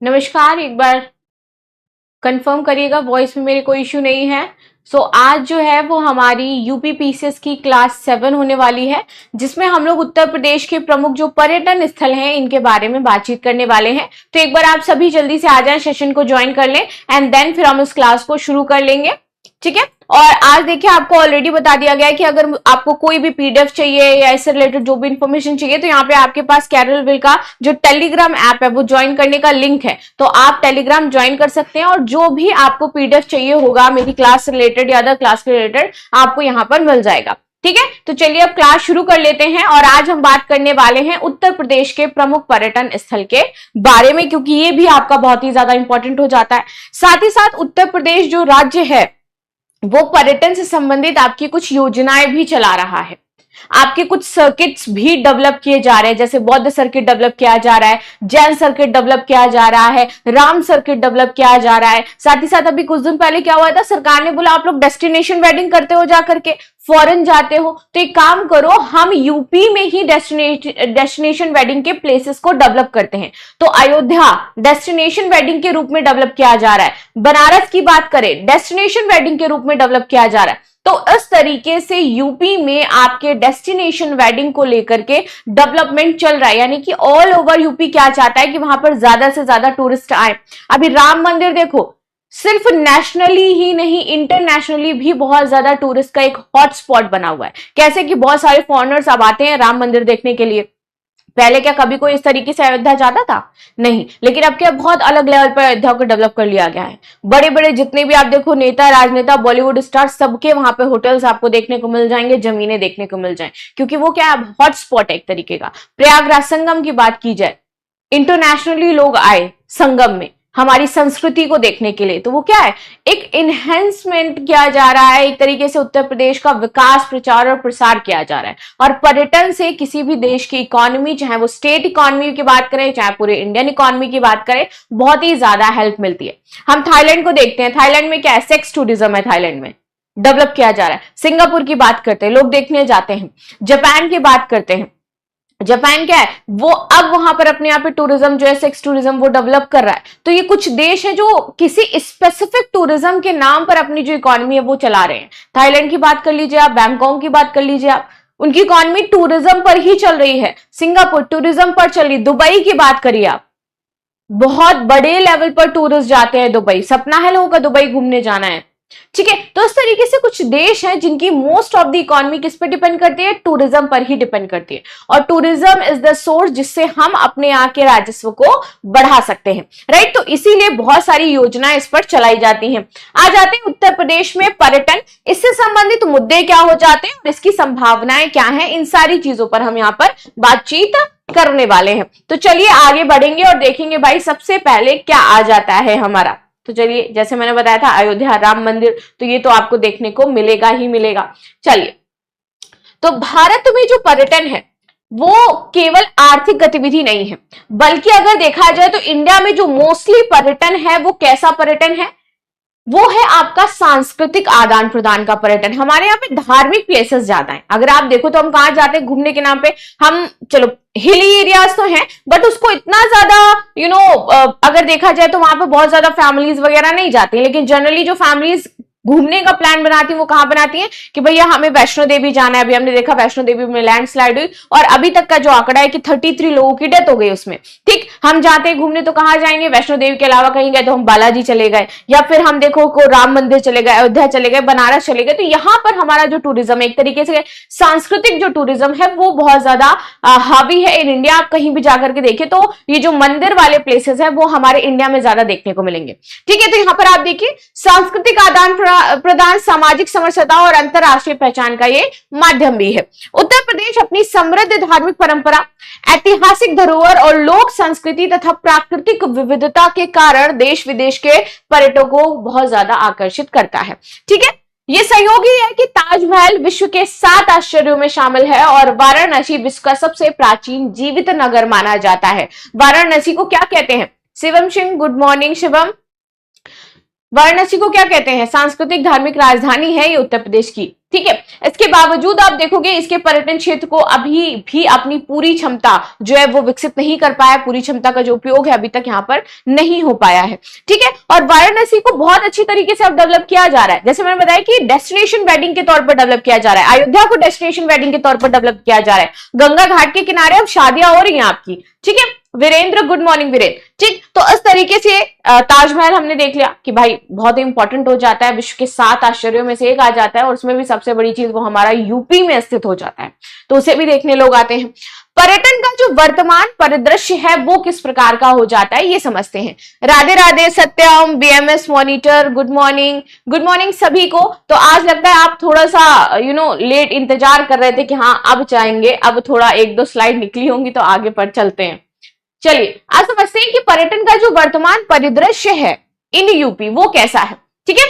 नमस्कार, एक बार कंफर्म करिएगा वॉइस में मेरे कोई इश्यू नहीं है। आज जो है वो हमारी यूपी पीसीएस की क्लास 7 होने वाली है, जिसमें हम लोग उत्तर प्रदेश के प्रमुख जो पर्यटन स्थल हैं इनके बारे में बातचीत करने वाले हैं। तो एक बार आप सभी जल्दी से आ जाएं, सेशन को ज्वाइन कर लें एंड देन फिर हम इस क्लास को शुरू कर लेंगे। ठीक है, और आज देखिए आपको ऑलरेडी बता दिया गया है कि अगर आपको कोई भी पीडीएफ चाहिए या इससे रिलेटेड जो भी इंफॉर्मेशन चाहिए तो यहाँ पे आपके पास कैरलविल का जो टेलीग्राम ऐप है वो ज्वाइन करने का लिंक है, तो आप टेलीग्राम ज्वाइन कर सकते हैं और जो भी आपको पीडीएफ चाहिए होगा मेरी क्लास से रिलेटेड या अदर क्लास के रिलेटेड आपको यहाँ पर मिल जाएगा। ठीक है, तो चलिए अब क्लास शुरू कर लेते हैं। और आज हम बात करने वाले हैं उत्तर प्रदेश के प्रमुख पर्यटन स्थल के बारे में, क्योंकि ये भी आपका बहुत ही ज्यादा इंपॉर्टेंट हो जाता है। साथ ही साथ उत्तर प्रदेश जो राज्य है वो पर्यटन से संबंधित आपकी कुछ योजनाएं भी चला रहा है, आपके कुछ सर्किट्स भी डेवलप किए जा रहे हैं, जैसे बौद्ध सर्किट डेवलप किया जा रहा है, जैन सर्किट डेवलप किया जा रहा है, राम सर्किट डेवलप किया जा रहा है। साथ ही साथ अभी कुछ दिन पहले क्या हुआ था, सरकार ने बोला आप लोग डेस्टिनेशन वेडिंग करते हो, जा करके फॉरेन जाते हो तो एक काम करो, हम यूपी में ही डेस्टिनेशन वेडिंग के प्लेसेस को डेवलप करते हैं। तो अयोध्या डेस्टिनेशन वेडिंग के रूप में डेवलप किया जा रहा है, बनारस की बात करें डेस्टिनेशन वेडिंग के रूप में डेवलप किया जा रहा है। तो इस तरीके से यूपी में आपके डेस्टिनेशन वेडिंग को लेकर के डेवलपमेंट चल रहा है, यानी कि ऑल ओवर यूपी क्या चाहता है कि वहां पर ज्यादा से ज्यादा टूरिस्ट आए। अभी राम मंदिर देखो, सिर्फ नेशनली ही नहीं इंटरनेशनली भी बहुत ज्यादा टूरिस्ट का एक हॉटस्पॉट बना हुआ है। कैसे कि बहुत सारे फॉरेनर्स अब आते हैं राम मंदिर देखने के लिए। पहले क्या कभी कोई इस तरीके से अयोध्या जाता था? नहीं, लेकिन अब क्या बहुत अलग लेवल पर अयोध्या को डेवलप कर लिया गया है। बड़े बड़े जितने भी आप देखो नेता, राजनेता, बॉलीवुड स्टार, सबके वहां पे होटल्स आपको देखने को मिल जाएंगे, जमीनें देखने को मिल जाए, क्योंकि वो क्या हॉटस्पॉट है एक तरीके का। प्रयागराज संगम की बात की जाए, इंटरनेशनली लोग आए संगम में हमारी संस्कृति को देखने के लिए, तो वो क्या है, एक इनहेंसमेंट किया जा रहा है, एक तरीके से उत्तर प्रदेश का विकास, प्रचार और प्रसार किया जा रहा है। और पर्यटन से किसी भी देश की इकोनॉमी, चाहे वो स्टेट इकोनॉमी की बात करें चाहे पूरे इंडियन इकोनॉमी की बात करें, बहुत ही ज्यादा हेल्प मिलती है। हम थाईलैंड को देखते हैं, थाईलैंड में क्या है, सेक्स टूरिज्म है, थाईलैंड में डेवलप किया जा रहा है। सिंगापुर की बात करते हैं, लोग देखने जाते हैं। जापान की बात करते हैं, जापान क्या है, वो अब वहां पर अपने यहाँ पे टूरिज्म जो है सेक्स टूरिज्म वो डेवलप कर रहा है। तो ये कुछ देश हैं जो किसी स्पेसिफिक टूरिज्म के नाम पर अपनी जो इकोनॉमी है वो चला रहे हैं। थाईलैंड की बात कर लीजिए आप, बैंकॉक की बात कर लीजिए आप, उनकी इकोनॉमी टूरिज्म पर ही चल रही है। सिंगापुर टूरिज्म पर चल रही, दुबई की बात करिए आप, बहुत बड़े लेवल पर टूरिस्ट जाते हैं दुबई, सपना है लोगों का दुबई घूमने जाना है। ठीक है, तो इस तरीके से कुछ देश हैं जिनकी मोस्ट ऑफ द इकोनॉमी किस पे डिपेंड करती है, टूरिज्म पर ही डिपेंड करती है। और टूरिज्म इज द सोर्स जिससे हम अपने यहाँ के राजस्व को बढ़ा सकते हैं, राइट। तो इसीलिए बहुत सारी योजनाएं इस पर चलाई जाती हैं। आ जाते हैं उत्तर प्रदेश में पर्यटन, इससे संबंधित मुद्दे क्या हो जाते हैं और इसकी संभावनाएं क्या हैं, इन सारी चीजों पर हम यहाँ पर बातचीत करने वाले हैं। तो चलिए आगे बढ़ेंगे और देखेंगे भाई सबसे पहले क्या आ जाता है हमारा। तो चलिए, जैसे मैंने बताया था अयोध्या राम मंदिर, तो ये तो आपको देखने को मिलेगा ही मिलेगा। चलिए, तो भारत में जो पर्यटन है वो केवल आर्थिक गतिविधि नहीं है, बल्कि अगर देखा जाए तो इंडिया में जो मोस्टली पर्यटन है वो कैसा पर्यटन है, वो है आपका सांस्कृतिक आदान प्रदान का पर्यटन। हमारे यहाँ पे धार्मिक प्लेसेस ज्यादा हैं। अगर आप देखो तो हम कहाँ जाते हैं घूमने के नाम पे, हम चलो हिली एरियाज तो हैं बट उसको इतना ज्यादा अगर देखा जाए तो वहां पे बहुत ज्यादा फैमिलीज वगैरह नहीं जाती, लेकिन जनरली जो फैमिलीज घूमने का प्लान बनाती है वो कहां बनाती है कि भैया हमें वैष्णो देवी जाना है। अभी हमने देखा वैष्णो देवी में लैंडस्लाइड हुई और अभी तक का जो आंकड़ा है कि 33 लोगों की डेथ हो गई उसमें। ठीक, हम जाते हैं घूमने तो कहां जाएंगे, वैष्णो देवी के अलावा कहीं गए तो हम बालाजी चले गए, या फिर हम देखो को राम मंदिर चले गए, अयोध्या चले गए, बनारस चले गए। तो यहाँ पर हमारा जो टूरिज्म है एक तरीके से सांस्कृतिक जो टूरिज्म है वो बहुत ज्यादा हावी है इन इंडिया। आप कहीं भी जाकर के देखिए तो ये जो मंदिर वाले प्लेसेस है वो हमारे इंडिया में ज्यादा देखने को मिलेंगे। ठीक है, तो यहाँ पर आप देखिए सांस्कृतिक आदान प्रदान, सामाजिक समरसता और अंतरराष्ट्रीय पहचान का ये माध्यम भी है। उत्तर प्रदेश अपनी समृद्ध धार्मिक परंपरा, ऐतिहासिक धरोहर और लोक संस्कृति तथा प्राकृतिक विविधता के कारण देश विदेश के पर्यटकों को बहुत ज्यादा आकर्षित करता है। ठीक है, ये सहयोग ही है कि ताजमहल विश्व के 7 आश्चर्यों में शामिल है और वाराणसी विश्व का सबसे प्राचीन जीवित नगर माना जाता है। वाराणसी को क्या कहते हैं? Shivam Singh, good morning Shivam. वाराणसी को क्या कहते हैं? सांस्कृतिक धार्मिक राजधानी है ये उत्तर प्रदेश की, ठीक है। इसके बावजूद आप देखोगे इसके पर्यटन क्षेत्र को अभी भी अपनी पूरी क्षमता जो है वो विकसित नहीं कर पाया, पूरी क्षमता का जो उपयोग है अभी तक यहाँ पर नहीं हो पाया है, ठीक है। और वाराणसी को बहुत अच्छी तरीके से अब डेवलप किया जा रहा है, जैसे मैंने बताया कि डेस्टिनेशन वेडिंग के तौर पर डेवलप किया जा रहा है, अयोध्या को डेस्टिनेशन वेडिंग के तौर पर डेवलप किया जा रहा है, गंगा घाट के किनारे अब शादियां हो रही हैं आपकी, ठीक है। वीरेंद्र, गुड मॉर्निंग वीरेंद्र, ठीक। तो इस तरीके से ताजमहल हमने देख लिया कि भाई बहुत इंपॉर्टेंट हो जाता है, विश्व के 7 आश्चर्यों में से एक आ जाता है, और उसमें भी सबसे बड़ी चीज वो हमारा यूपी में स्थित हो जाता है, तो उसे भी देखने लोग आते हैं। पर्यटन का जो वर्तमान परिदृश्य है वो किस प्रकार का हो जाता है ये समझते हैं। राधे राधे सत्यम, बीएमएस मॉनिटर, गुड मॉर्निंग सभी को। तो आज लगता है आप थोड़ा सा लेट इंतजार कर रहे थे कि हाँ अब जाएंगे, अब थोड़ा 1-2 स्लाइड निकली होंगी तो आगे पर चलते हैं। चलिए आज समझते हैं कि पर्यटन का जो वर्तमान परिदृश्य है इन यूपी वो कैसा है, ठीक है।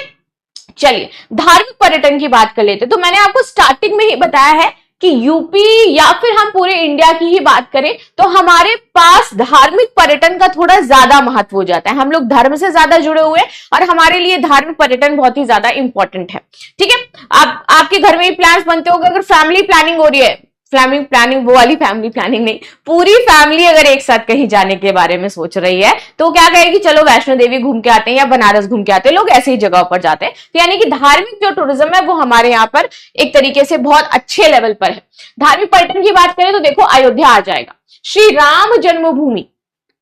चलिए धार्मिक पर्यटन की बात कर लेते हैं। तो मैंने आपको स्टार्टिंग में ही बताया है कि यूपी या फिर हम पूरे इंडिया की ही बात करें तो हमारे पास धार्मिक पर्यटन का थोड़ा ज्यादा महत्व हो जाता है, हम लोग धर्म से ज्यादा जुड़े हुए हैं और हमारे लिए धार्मिक पर्यटन बहुत ही ज्यादा इंपॉर्टेंट है, ठीक है। आपके घर में ही प्लान्स बनते होंगे, अगर फैमिली प्लानिंग हो रही है, फैमिली प्लानिंग वो वाली फैमिली प्लानिंग नहीं, पूरी फैमिली अगर एक साथ कहीं जाने के बारे में सोच रही है तो क्या कहेगी, चलो वैष्णो देवी घूम के आते हैं या बनारस घूम के आते हैं, लोग ऐसी ही जगहों पर जाते हैं। तो यानी कि धार्मिक जो टूरिज्म है वो हमारे यहाँ पर एक तरीके से बहुत अच्छे लेवल पर है। धार्मिक पर्यटन की बात करें तो देखो अयोध्या आ जाएगा, श्री राम जन्मभूमि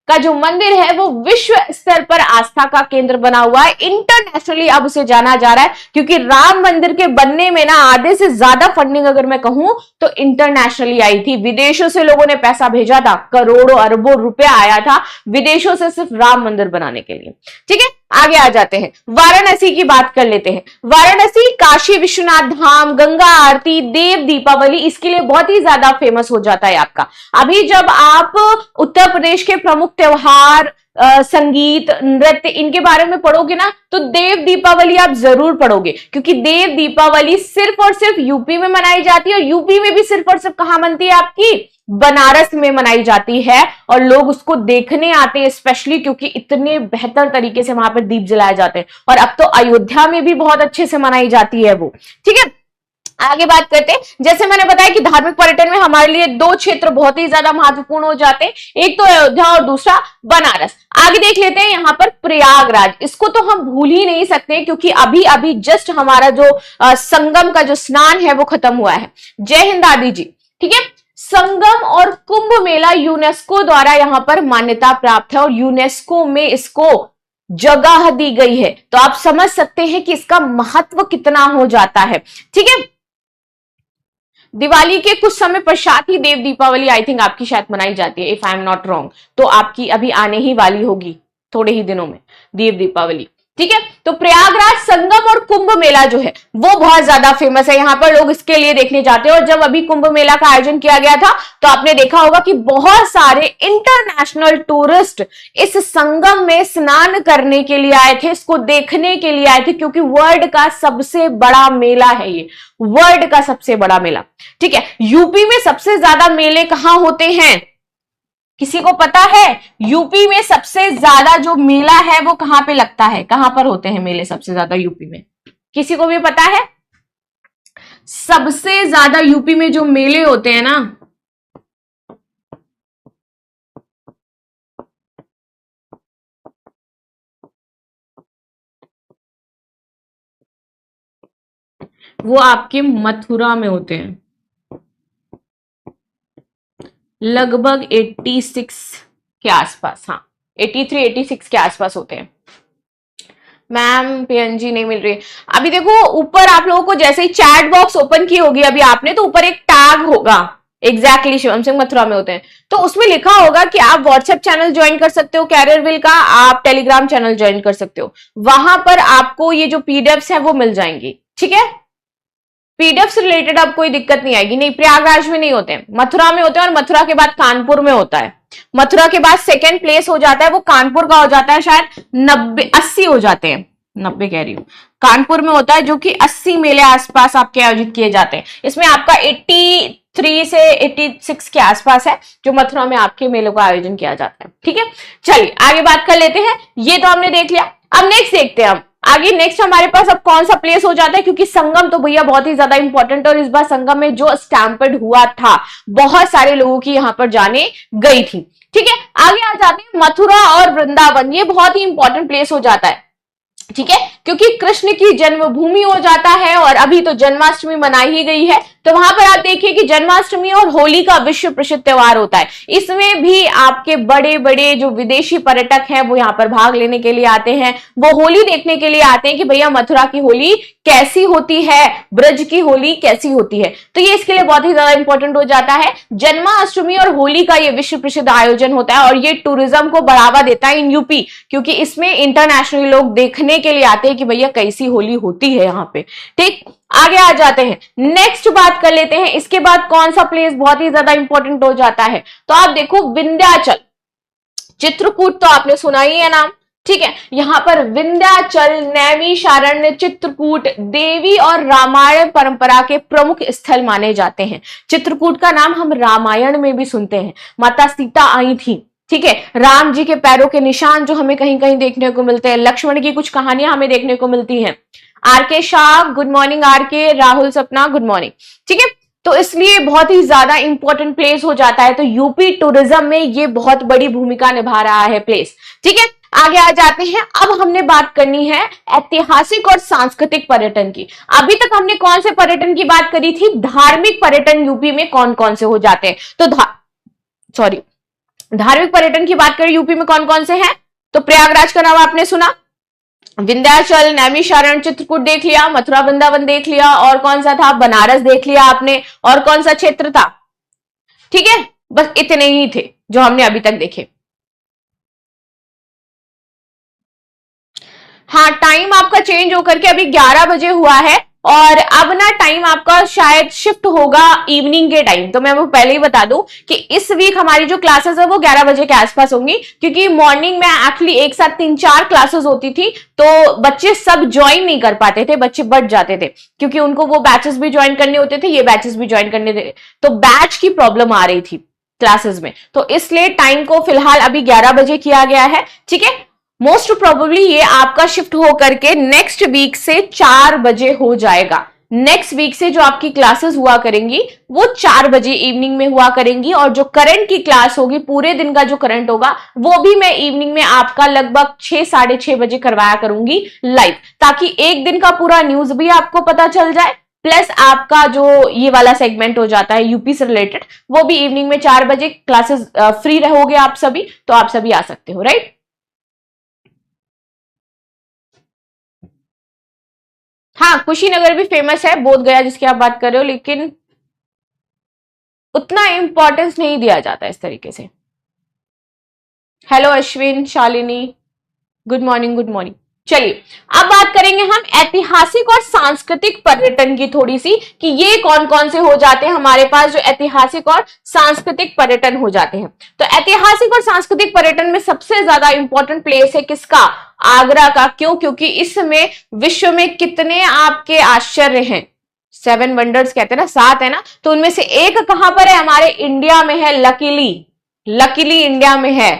का जो मंदिर है वो विश्व स्तर पर आस्था का केंद्र बना हुआ है, इंटरनेशनली अब उसे जाना जा रहा है, क्योंकि राम मंदिर के बनने में ना आधे से ज्यादा फंडिंग अगर मैं कहूं तो इंटरनेशनली आई थी, विदेशों से लोगों ने पैसा भेजा था, करोड़ों अरबों रुपया आया था विदेशों से सिर्फ राम मंदिर बनाने के लिए, ठीक है। आगे आ जाते हैं, वाराणसी की बात कर लेते हैं। वाराणसी काशी विश्वनाथ धाम, गंगा आरती, देव दीपावली इसके लिए बहुत ही ज्यादा फेमस हो जाता है आपका। अभी जब आप उत्तर प्रदेश के प्रमुख त्योहार, संगीत, नृत्य इनके बारे में पढ़ोगे ना तो देव दीपावली आप जरूर पढ़ोगे, क्योंकि देव दीपावली सिर्फ और सिर्फ यूपी में मनाई जाती है, और यूपी में भी सिर्फ और सिर्फ कहां बनती है आपकी, बनारस में मनाई जाती है, और लोग उसको देखने आते हैं स्पेशली क्योंकि इतने बेहतर तरीके से वहां पर दीप जलाए जाते हैं। और अब तो अयोध्या में भी बहुत अच्छे से मनाई जाती है वो, ठीक है। आगे बात करते हैं, जैसे मैंने बताया कि धार्मिक पर्यटन में हमारे लिए 2 क्षेत्र बहुत ही ज्यादा महत्वपूर्ण हो जाते हैं, एक तो अयोध्या और दूसरा बनारस। आगे देख लेते हैं यहाँ पर प्रयागराज, इसको तो हम भूल ही नहीं सकते क्योंकि अभी अभी जस्ट हमारा जो संगम का जो स्नान है वो खत्म हुआ है। जय हिंद आदि जी, ठीक है। संगम और कुंभ मेला यूनेस्को द्वारा यहां पर मान्यता प्राप्त है और यूनेस्को में इसको जगह दी गई है, तो आप समझ सकते हैं कि इसका महत्व कितना हो जाता है, ठीक है। दिवाली के कुछ समय पश्चात ही देव दीपावली आई थिंक आपकी शायद मनाई जाती है, if I am not wrong, तो आपकी अभी आने ही वाली होगी थोड़े ही दिनों में देव दीपावली, ठीक है। तो प्रयागराज संगम और कुंभ मेला जो है वो बहुत ज्यादा फेमस है, यहाँ पर लोग इसके लिए देखने जाते हैं। और जब अभी कुंभ मेला का आयोजन किया गया था तो आपने देखा होगा कि बहुत सारे इंटरनेशनल टूरिस्ट इस संगम में स्नान करने के लिए आए थे, इसको देखने के लिए आए थे, क्योंकि वर्ल्ड का सबसे बड़ा मेला है ये, वर्ल्ड का सबसे बड़ा मेला, ठीक है। यूपी में सबसे ज्यादा मेले कहां होते हैं, किसी को पता है? यूपी में सबसे ज्यादा जो मेला है वो कहां पे लगता है, कहां पर होते हैं मेले सबसे ज्यादा यूपी में? किसी को भी पता है? सबसे ज्यादा यूपी में जो मेले होते हैं ना, वो आपके मथुरा में होते हैं, लगभग 86 के आसपास, हाँ 83-86 के आसपास होते हैं। मैम पीएनजी नहीं मिल रही अभी। देखो ऊपर आप लोगों को जैसे ही चैट बॉक्स ओपन की होगी अभी आपने, तो ऊपर एक टैग होगा, एग्जैक्टली शिवम सिंह मथुरा में होते हैं, तो उसमें लिखा होगा कि आप व्हाट्सएप चैनल ज्वाइन कर सकते हो कैरियरविल का, आप टेलीग्राम चैनल ज्वाइन कर सकते हो, वहां पर आपको ये जो पीडीएफ्स है वो मिल जाएंगी, ठीक है। पीडीएफ से रिलेटेड अब कोई दिक्कत नहीं आएगी। नहीं, प्रयागराज में नहीं होते हैं, मथुरा में होते हैं, और मथुरा के बाद कानपुर में होता है। मथुरा के बाद सेकंड प्लेस हो जाता है वो कानपुर का हो जाता है, शायद 90-80 हो जाते हैं, 90 कह रही हूं, कानपुर में होता है, जो कि 80 मेले आसपास आपके आयोजित किए जाते हैं। इसमें आपका 83 से 86 के आसपास है जो मथुरा में आपके मेलों का आयोजन किया जाता है, ठीक है। चलिए आगे बात कर लेते हैं, ये तो हमने देख लिया। अब नेक्स्ट देखते हैं हम आगे नेक्स्ट हमारे पास अब कौन सा प्लेस हो जाता है, क्योंकि संगम तो भैया बहुत ही ज्यादा इंपॉर्टेंट है और इस बार संगम में जो स्टैम्पर्ड हुआ था बहुत सारे लोगों की यहां पर जाने गई थी। ठीक है, आगे आ जाते हैं मथुरा और वृंदावन। ये बहुत ही इंपॉर्टेंट प्लेस हो जाता है, ठीक है, क्योंकि कृष्ण की जन्मभूमि हो जाता है और अभी तो जन्माष्टमी मनाई ही गई है, तो वहां पर आप देखिए कि जन्माष्टमी और होली का विश्व प्रसिद्ध त्योहार होता है। इसमें भी आपके बड़े बड़े जो विदेशी पर्यटक हैं वो यहाँ पर भाग लेने के लिए आते हैं, वो होली देखने के लिए आते हैं कि भैया मथुरा की होली कैसी होती है, ब्रज की होली कैसी होती है। तो ये इसके लिए बहुत ही ज्यादा इंपॉर्टेंट हो जाता है। जन्माष्टमी और होली का ये विश्व प्रसिद्ध आयोजन होता है और ये टूरिज्म को बढ़ावा देता है इन यूपी, क्योंकि इसमें इंटरनेशनल लोग देखने के लिए आते हैं कि भैया कैसी होली होती है यहाँ पे। ठीक, आगे आ जाते हैं, नेक्स्ट बात कर लेते हैं। इसके बाद कौन सा प्लेस बहुत ही ज्यादा इंपॉर्टेंट हो जाता है, तो आप देखो विंध्याचल, चित्रकूट तो आपने सुना ही है नाम, ठीक है। यहां पर विंध्याचल, नैमिषारण्य, चित्रकूट देवी और रामायण परंपरा के प्रमुख स्थल माने जाते हैं। चित्रकूट का नाम हम रामायण में भी सुनते हैं, माता सीता आई थी, ठीक है, राम जी के पैरों के निशान जो हमें कहीं कहीं देखने को मिलते हैं, लक्ष्मण की कुछ कहानियां हमें देखने को मिलती हैं। R K Shah good morning, R K Rahul Sapna good morning, ठीक है। तो इसलिए बहुत ही ज्यादा इंपॉर्टेंट प्लेस हो जाता है, तो यूपी टूरिज्म में ये बहुत बड़ी भूमिका निभा रहा है प्लेस, ठीक है। आगे आ जाते हैं, अब हमने बात करनी है ऐतिहासिक और सांस्कृतिक पर्यटन की। अभी तक हमने कौन से पर्यटन की बात करी थी, धार्मिक पर्यटन यूपी में कौन कौन से हो जाते हैं, तो धार्मिक पर्यटन की बात करें यूपी में कौन कौन से हैं, तो प्रयागराज का नाम आपने सुना, विंध्याचल, नैमिषारण्य, चित्रकूट देख लिया, मथुरा वृंदावन देख लिया, और कौन सा था, बनारस देख लिया आपने, और कौन सा क्षेत्र था, ठीक है। बस इतने ही थे जो हमने अभी तक देखे। हाँ, टाइम आपका चेंज होकर के अभी 11 बजे हुआ है और अब ना टाइम आपका शायद शिफ्ट होगा इवनिंग के टाइम। तो मैं वो पहले ही बता दूं कि इस वीक हमारी जो क्लासेस है वो 11 बजे के आसपास होंगी, क्योंकि मॉर्निंग में एक्चुअली एक साथ 3-4 क्लासेस होती थी, तो बच्चे सब ज्वाइन नहीं कर पाते थे, बच्चे बढ़ जाते थे, क्योंकि उनको वो बैचेस भी ज्वाइन करने होते थे, ये बैचेस भी ज्वाइन करने थे, तो बैच की प्रॉब्लम आ रही थी क्लासेस में, तो इसलिए टाइम को फिलहाल अभी 11 बजे किया गया है, ठीक है। मोस्ट प्रोबेबली ये आपका शिफ्ट होकर के नेक्स्ट वीक से 4 बजे हो जाएगा। नेक्स्ट वीक से जो आपकी क्लासेस हुआ करेंगी वो 4 बजे इवनिंग में हुआ करेंगी, और जो करंट की क्लास होगी, पूरे दिन का जो करंट होगा वो भी मैं इवनिंग में आपका लगभग 6-6:30 बजे करवाया करूंगी लाइव, ताकि एक दिन का पूरा न्यूज भी आपको पता चल जाए, प्लस आपका जो ये वाला सेगमेंट हो जाता है यूपी से रिलेटेड, वो भी इवनिंग में 4 बजे क्लासेस फ्री रहोगे आप सभी, तो आप सभी आ सकते हो, राइट। हाँ, कुशीनगर भी फेमस है, बोध गया जिसकी आप बात कर रहे हो, लेकिन उतना इंपॉर्टेंस नहीं दिया जाता इस तरीके से। Hello Ashwin, Shalini, good morning, good morning. चलिए अब बात करेंगे हम ऐतिहासिक और सांस्कृतिक पर्यटन की थोड़ी सी, कि ये कौन कौन से हो जाते हैं हमारे पास जो ऐतिहासिक और सांस्कृतिक पर्यटन हो जाते हैं। तो ऐतिहासिक और सांस्कृतिक पर्यटन में सबसे ज्यादा इंपॉर्टेंट प्लेस है किसका, आगरा का। क्यों, क्योंकि इसमें विश्व में कितने आपके आश्चर्य हैं, 7 वंडर्स कहते हैं ना, 7 है ना, तो उनमें से एक कहां पर है, हमारे इंडिया में है, लकीली इंडिया में है,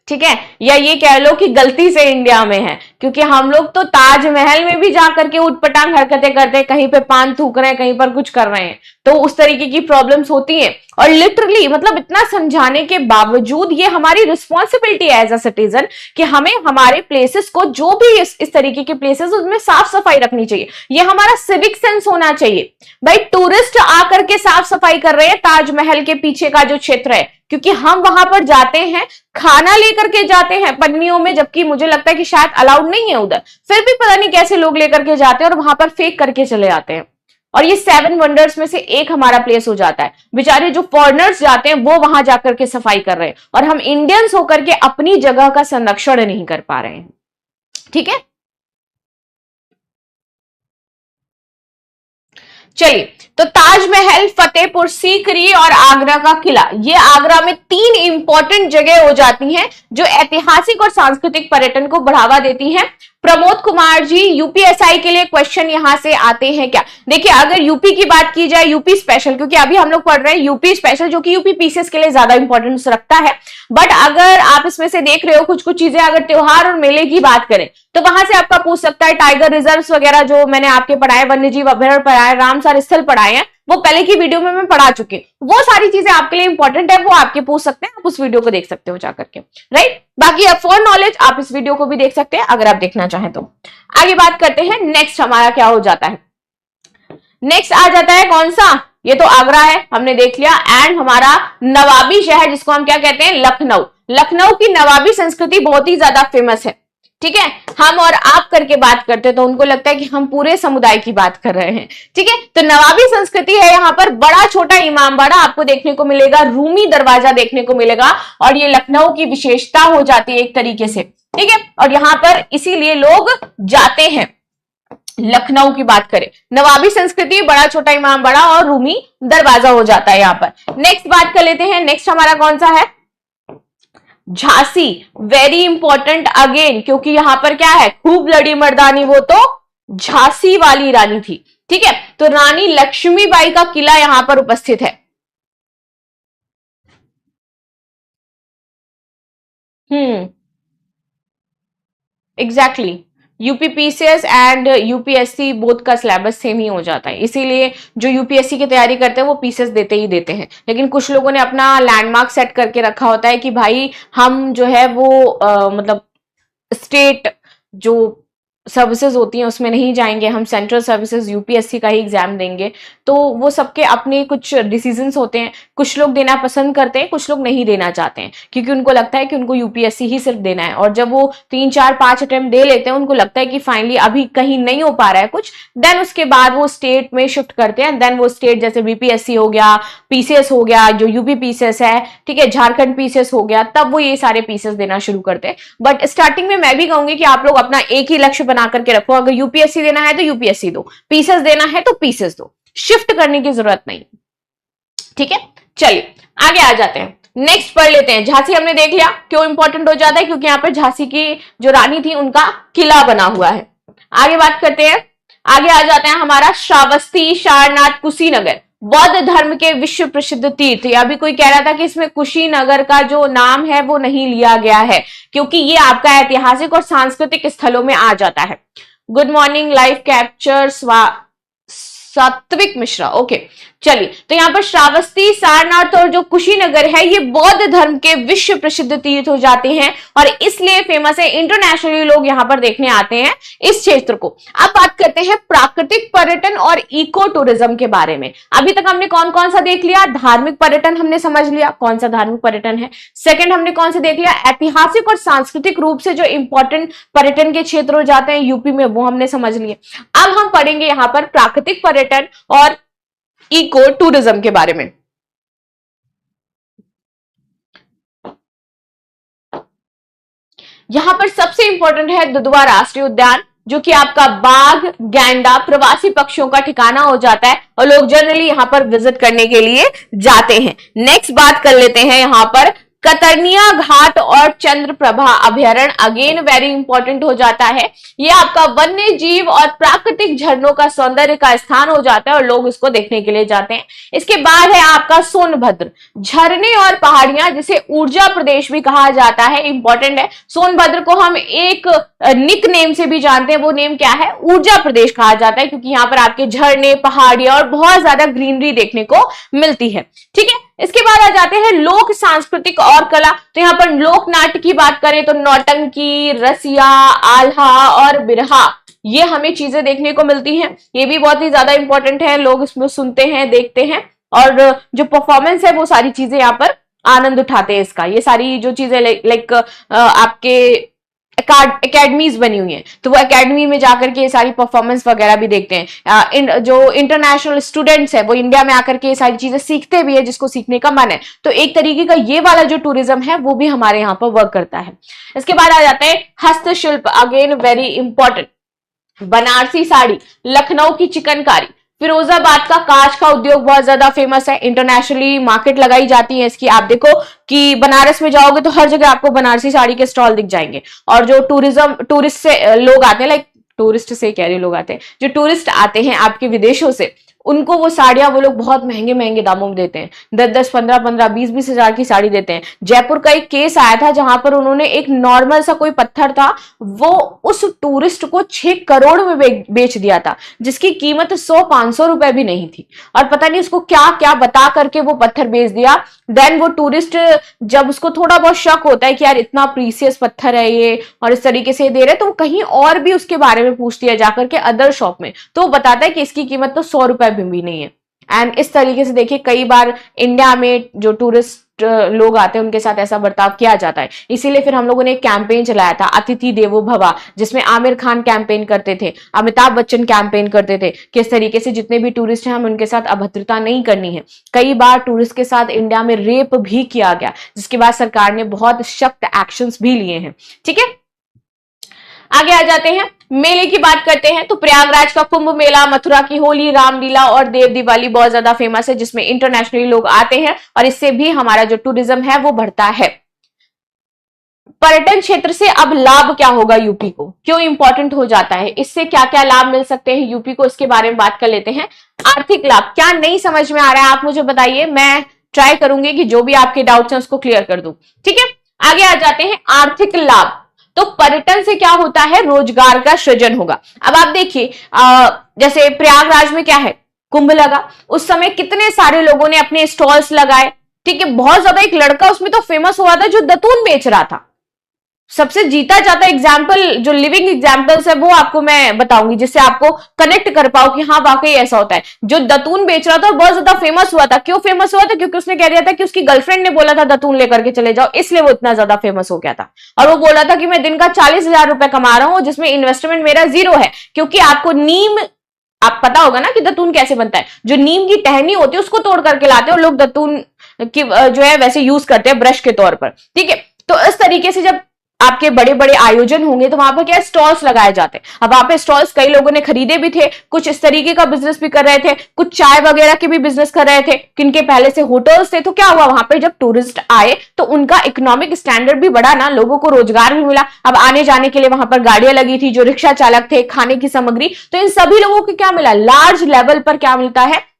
ठीक है, या ये कह लो कि गलती से इंडिया में है, क्योंकि हम लोग तो ताजमहल में भी जाकर के उटपटांग हरकतें करते हैं, कहीं पे पान थूक रहे हैं, कहीं पर कुछ कर रहे हैं, तो उस तरीके की प्रॉब्लम्स होती हैं। और लिटरली मतलब इतना समझाने के बावजूद ये हमारी रिस्पॉन्सिबिलिटी है एज अ सिटीजन कि हमें हमारे प्लेसेस को, जो भी इस तरीके के प्लेसेस, उसमें साफ सफाई रखनी चाहिए, ये हमारा सिविक सेंस होना चाहिए। भाई टूरिस्ट आकर के साफ सफाई कर रहे हैं ताजमहल के पीछे का जो क्षेत्र है, क्योंकि हम वहां पर जाते हैं, खाना लेकर के जाते हैं पन्नियों में, जबकि मुझे लगता है कि शायद अलाउड नहीं है उधर, फिर भी पता नहीं कैसे लोग लेकर के जाते हैं और वहां पर फेंक करके चले आते हैं। और ये 7 वंडर्स में से एक हमारा प्लेस हो जाता है। बेचारे जो फॉरेनर्स जाते हैं वो वहां जाकर के सफाई कर रहे हैं, और हम इंडियंस होकर के अपनी जगह का संरक्षण नहीं कर पा रहे हैं, ठीक है। चलिए, तो ताजमहल, फतेहपुर सीकरी और आगरा का किला, ये आगरा में 3 इंपॉर्टेंट जगह हो जाती हैं जो ऐतिहासिक और सांस्कृतिक पर्यटन को बढ़ावा देती हैं। प्रमोद कुमार जी, यूपीएसआई के लिए क्वेश्चन यहां से आते हैं क्या? देखिए, अगर यूपी की बात की जाए, यूपी स्पेशल, क्योंकि अभी हम लोग पढ़ रहे हैं यूपी स्पेशल, जो कि यूपी पीसीएस के लिए ज्यादा इंपॉर्टेंस रखता है। बट अगर आप इसमें से देख रहे हो कुछ कुछ चीजें, अगर त्योहार और मेले की बात करें तो वहां से आपका पूछ सकता है टाइगर रिजर्व वगैरह, जो मैंने आपके पढ़ाए, वन्य जीव अभ्यारण्य पढ़ाए, रामसर स्थल पढ़ाए हैं, वो पहले की वीडियो में मैं पढ़ा चुकी हूँ। वो सारी चीजें आपके लिए इंपॉर्टेंट है, वो आपके पूछ सकते हैं, आप उस वीडियो को देख सकते हो जाकर के, राइट। बाकी फॉर नॉलेज आप इस वीडियो को भी देख सकते हैं अगर आप देखना चाहें तो। आगे बात करते हैं, नेक्स्ट हमारा क्या हो जाता है? नेक्स्ट आ जाता है कौन सा? ये तो आगरा है, हमने देख लिया। एंड हमारा नवाबी शहर, जिसको हम क्या कहते हैं? लखनऊ। लखनऊ की नवाबी संस्कृति बहुत ही ज्यादा फेमस है, ठीक है। हम और आप करके बात करते हैं तो उनको लगता है कि हम पूरे समुदाय की बात कर रहे हैं, ठीक है। तो नवाबी संस्कृति है यहाँ पर। बड़ा छोटा इमामबाड़ा आपको देखने को मिलेगा, रूमी दरवाजा देखने को मिलेगा, और ये लखनऊ की विशेषता हो जाती है एक तरीके से, ठीक है। और यहाँ पर इसीलिए लोग जाते हैं। लखनऊ की बात करें, नवाबी संस्कृति, बड़ा छोटा इमामबाड़ा और रूमी दरवाजा हो जाता है यहाँ पर। नेक्स्ट बात कर लेते हैं, नेक्स्ट हमारा कौन सा है? झांसी। वेरी इंपॉर्टेंट अगेन, क्योंकि यहां पर क्या है? खूब लड़ी मर्दानी, वो तो झांसी वाली रानी थी, ठीक है। तो रानी लक्ष्मीबाई का किला यहां पर उपस्थित है। Exactly. UPPCS and UPSC both का सिलेबस सेम ही हो जाता है, इसीलिए जो यूपीएससी की तैयारी करते हैं वो पीसीएस देते ही देते हैं। लेकिन कुछ लोगों ने अपना लैंडमार्क सेट करके रखा होता है कि भाई हम जो है वो मतलब स्टेट जो सर्विसेज होती हैं उसमें नहीं जाएंगे, हम सेंट्रल सर्विसेज यूपीएससी का ही एग्जाम देंगे। तो वो सबके अपने कुछ डिसीजंस होते हैं। कुछ लोग देना पसंद करते हैं, कुछ लोग नहीं देना चाहते हैं, क्योंकि उनको लगता है कि उनको यूपीएससी ही सिर्फ देना है। और जब वो 3 4 5 अटेम्प्ट दे लेते हैं, उनको लगता है कि फाइनली अभी कहीं नहीं हो पा रहा है कुछ, देन उसके बाद वो स्टेट में शिफ्ट करते हैं। देन वो स्टेट जैसे बीपीएससी हो गया, पीसीएस हो गया, जो यूपी पीसीएस है, ठीक है, झारखंड पीसीएस हो गया, तब वो ये सारे पीसीएस देना शुरू करते हैं। बट स्टार्टिंग में मैं भी कहूंगी कि आप लोग अपना एक ही लक्ष्य बना करके रखो। अगर यूपीएससी देना है तो यूपीएससी दो, पीसीएस देना है तो पीसीएस दो, शिफ्ट करने की जरूरत नहीं, ठीक है। चलिए आगे आ जाते हैं, नेक्स्ट पढ़ लेते हैं। झांसी हमने देख लिया, क्यों इंपॉर्टेंट हो जाता है? क्योंकि यहां पर झांसी की जो रानी थी उनका किला बना हुआ है। आगे बात करते हैं, आगे आ जाते हैं हमारा श्रावस्ती, सारनाथ, कुशीनगर, बौद्ध धर्म के विश्व प्रसिद्ध तीर्थ। अभी कोई कह रहा था कि इसमें कुशीनगर का जो नाम है वो नहीं लिया गया है, क्योंकि ये आपका ऐतिहासिक और सांस्कृतिक स्थलों में आ जाता है। गुड मॉर्निंग, लाइव कैप्चर सात्विक मिश्रा, ओके। चलिए, तो यहाँ पर श्रावस्ती, सारनाथ और जो कुशीनगर है ये बौद्ध धर्म के विश्व प्रसिद्ध तीर्थ हो जाते हैं और इसलिए फेमस है। इंटरनेशनली लोग यहाँ पर देखने आते हैं इस क्षेत्र को। अब बात करते हैं प्राकृतिक पर्यटन और इको टूरिज्म के बारे में। अभी तक हमने कौन कौन सा देख लिया? धार्मिक पर्यटन हमने समझ लिया कौन सा धार्मिक पर्यटन है। सेकंड हमने कौन सा देख लिया? ऐतिहासिक और सांस्कृतिक रूप से जो इंपॉर्टेंट पर्यटन के क्षेत्र हो जाते हैं यूपी में, वो हमने समझ लिए। अब हम पढ़ेंगे यहाँ पर प्राकृतिक पर्यटन और इको टूरिज्म के बारे में। यहां पर सबसे इंपॉर्टेंट है दुधवा राष्ट्रीय उद्यान, जो कि आपका बाघ, गैंडा, प्रवासी पक्षियों का ठिकाना हो जाता है और लोग जनरली यहां पर विजिट करने के लिए जाते हैं। नेक्स्ट बात कर लेते हैं यहां पर कतरनिया घाट और चंद्रप्रभा अभयारण्य, अगेन वेरी इंपॉर्टेंट हो जाता है। ये आपका वन्य जीव और प्राकृतिक झरनों का सौंदर्य का स्थान हो जाता है और लोग इसको देखने के लिए जाते हैं। इसके बाद है आपका सोनभद्र, झरने और पहाड़ियां, जिसे ऊर्जा प्रदेश भी कहा जाता है, इंपॉर्टेंट है। सोनभद्र को हम एक निक नेम से भी जानते हैं, वो नेम क्या है? ऊर्जा प्रदेश कहा जाता है, क्योंकि यहाँ पर आपके झरने, पहाड़ियां और बहुत ज्यादा ग्रीनरी देखने को मिलती है, ठीक है। इसके बाद आ जाते हैं लोक सांस्कृतिक और कला। तो यहाँ पर लोक नाट्य की बात करें तो नौटंकी, रसिया, आल्हा और बिरहा, ये हमें चीजें देखने को मिलती हैं। ये भी बहुत ही ज्यादा इंपॉर्टेंट है, लोग इसमें सुनते हैं, देखते हैं और जो परफॉर्मेंस है वो सारी चीजें यहाँ पर आनंद उठाते हैं इसका। ये सारी जो चीजें लाइक आपके एकेडमीज बनी हुई हैं, तो वो एकेडमी में जाकर के ये सारी परफॉर्मेंस वगैरह भी देखते हैं। जो इंटरनेशनल स्टूडेंट्स है वो इंडिया में आकर के ये सारी चीजें सीखते भी है, जिसको सीखने का मन है। तो एक तरीके का ये वाला जो टूरिज्म है वो भी हमारे यहाँ पर वर्क करता है। इसके बाद आ जाता है हस्तशिल्प, again very important. Banarasi sari, Lucknow की चिकनकारी, फिरोजाबाद का कांच का उद्योग बहुत ज्यादा फेमस है, इंटरनेशनली मार्केट लगाई जाती है इसकी। आप देखो कि बनारस में जाओगे तो हर जगह आपको बनारसी साड़ी के स्टॉल दिख जाएंगे। और जो टूरिस्ट से लोग आते हैं, लाइक टूरिस्ट से कह रहे लोग आते हैं, जो टूरिस्ट आते हैं आपके विदेशों से, उनको वो साड़ियां वो लोग बहुत महंगे महंगे दामों में देते हैं। 10-10, 15-15, 20-20 हजार की साड़ी देते हैं। जयपुर का एक केस आया था जहां पर उन्होंने एक नॉर्मल सा कोई पत्थर था, वो उस टूरिस्ट को 6 करोड़ में बेच दिया था, जिसकी कीमत 100-500 रुपए भी नहीं थी। और पता नहीं उसको क्या क्या बता करके वो पत्थर बेच दिया। देन वो टूरिस्ट जब उसको थोड़ा बहुत शक होता है कि यार इतना प्रीसियस पत्थर है ये और इस तरीके से दे रहे, तो वो कहीं और भी उसके बारे में पूछ लिया जाकर के अदर शॉप में, तो वो बताता है कि इसकी कीमत तो 100 रुपए भी नहीं है। एंड इस तरीके से देखिए कई बार इंडिया में जो टूरिस्ट लोग आते हैं उनके साथ ऐसा बर्ताव किया जाता है। इसीलिए फिर हम लोगों ने एक कैंपेन चलाया था, अतिथि देवो भवा, जिसमें आमिर खान कैंपेन करते थे, अमिताभ बच्चन कैंपेन करते थे कि इस तरीके से जितने भी टूरिस्ट हैं हम उनके साथ अभद्रता नहीं करनी है। कई बार टूरिस्ट के साथ इंडिया में रेप भी किया गया, जिसके बाद सरकार ने बहुत सख्त एक्शंस भी लिए हैं। ठीक है, आगे आ जाते हैं, मेले की बात करते हैं तो प्रयागराज का कुंभ मेला, मथुरा की होली, रामलीला और देव दिवाली बहुत ज्यादा फेमस है, जिसमें इंटरनेशनली लोग आते हैं और इससे भी हमारा जो टूरिज्म है वो बढ़ता है। पर्यटन क्षेत्र से अब लाभ क्या होगा यूपी को, क्यों इंपॉर्टेंट हो जाता है, इससे क्या क्या लाभ मिल सकते हैं यूपी को, इसके बारे में बात कर लेते हैं। आर्थिक लाभ क्या नहीं समझ में आ रहा है आप मुझे बताइए, मैं ट्राई करूंगी कि जो भी आपके डाउट्स हैं उसको क्लियर कर दूं। ठीक है, आगे आ जाते हैं आर्थिक लाभ। तो पर्यटन से क्या होता है, रोजगार का सृजन होगा। अब आप देखिए जैसे प्रयागराज में क्या है, कुंभ लगा, उस समय कितने सारे लोगों ने अपने स्टॉल्स लगाए। ठीक है, बहुत ज्यादा एक लड़का उसमें तो फेमस हुआ था जो दतून बेच रहा था। सबसे जीता जाता एग्जाम्पल, जो लिविंग एग्जाम्पल्स है वो आपको मैं बताऊंगी, जिससे आपको कनेक्ट कर पाओ कि हाँ वाकई ऐसा होता है। जो दतून बेच रहा था और बहुत ज्यादा फेमस हुआ था, क्यों फेमस हुआ था, क्योंकि उसने कह दिया था कि उसकी गर्लफ्रेंड ने बोला था दतून लेकर के चले जाओ, इसलिए वो इतना ज्यादा फेमस हो गया था। और वो बोला था कि मैं दिन का 40,000 रुपए कमा रहा हूं, जिसमें इन्वेस्टमेंट मेरा 0 है, क्योंकि आपको नीम, आप पता होगा ना कि दतून कैसे बनता है, जो नीम की टहनी होती है उसको तोड़ करके लाते हैं और लोग दतून की जो है वैसे यूज करते हैं ब्रश के तौर पर। ठीक है, तो इस तरीके से जब आपके बड़े बड़े आयोजन होंगे तो वहां पर क्या स्टॉल्स लगाए जाते हैं। अब वहां पे स्टॉल्स कई लोगों ने खरीदे भी थे, कुछ इस तरीके का बिजनेस भी कर रहे थे, कुछ चाय वगैरह के भी बिजनेस कर रहे थे, किनके पहले से होटल्स थे। तो क्या हुआ, वहां पे जब टूरिस्ट आए तो उनका इकोनॉमिक स्टैंडर्ड भी बढ़ा ना, लोगों को रोजगार भी मिला। अब आने जाने के लिए वहां पर गाड़ियां लगी थी, जो रिक्शा चालक थे, खाने की सामग्री, तो इन सभी लोगों को क्या मिला, लार्ज लेवल पर क्या मिलता है,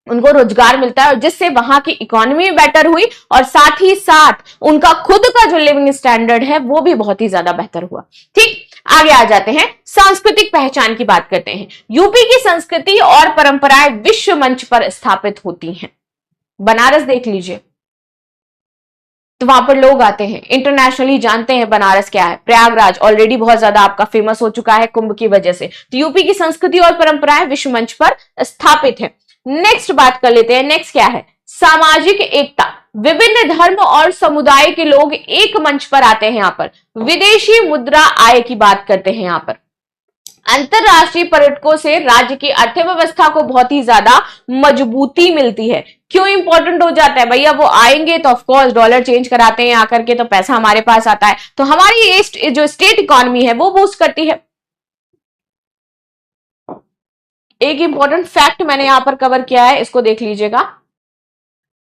उनको रोजगार मिलता है, और जिससे वहां की इकोनॉमी बेटर हुई और साथ ही साथ उनका खुद का जो लिविंग स्टैंडर्ड है वो भी बहुत ही ज्यादा बेहतर हुआ। ठीक, आगे आ जाते हैं, सांस्कृतिक पहचान की बात करते हैं। यूपी की संस्कृति और परंपराएं विश्व मंच पर स्थापित होती हैं। बनारस देख लीजिए, तो वहां पर लोग आते हैं, इंटरनेशनली जानते हैं बनारस क्या है। प्रयागराज ऑलरेडी बहुत ज्यादा आपका फेमस हो चुका है कुंभ की वजह से। तो यूपी की संस्कृति और परंपराएं विश्व मंच पर स्थापित है। नेक्स्ट बात कर लेते हैं, नेक्स्ट क्या है, सामाजिक एकता। विभिन्न धर्म और समुदाय के लोग एक मंच पर आते हैं। यहां पर विदेशी मुद्रा आय की बात करते हैं। यहां पर अंतरराष्ट्रीय पर्यटकों से राज्य की अर्थव्यवस्था को बहुत ही ज्यादा मजबूती मिलती है। क्यों इंपॉर्टेंट हो जाता है भैया, वो आएंगे तो ऑफकोर्स डॉलर चेंज कराते हैं आकर के, तो पैसा हमारे पास आता है, तो हमारी जो स्टेट इकोनॉमी है वो बूस्ट करती है। एक इंपॉर्टेंट फैक्ट मैंने यहां पर कवर किया है, इसको देख लीजिएगा।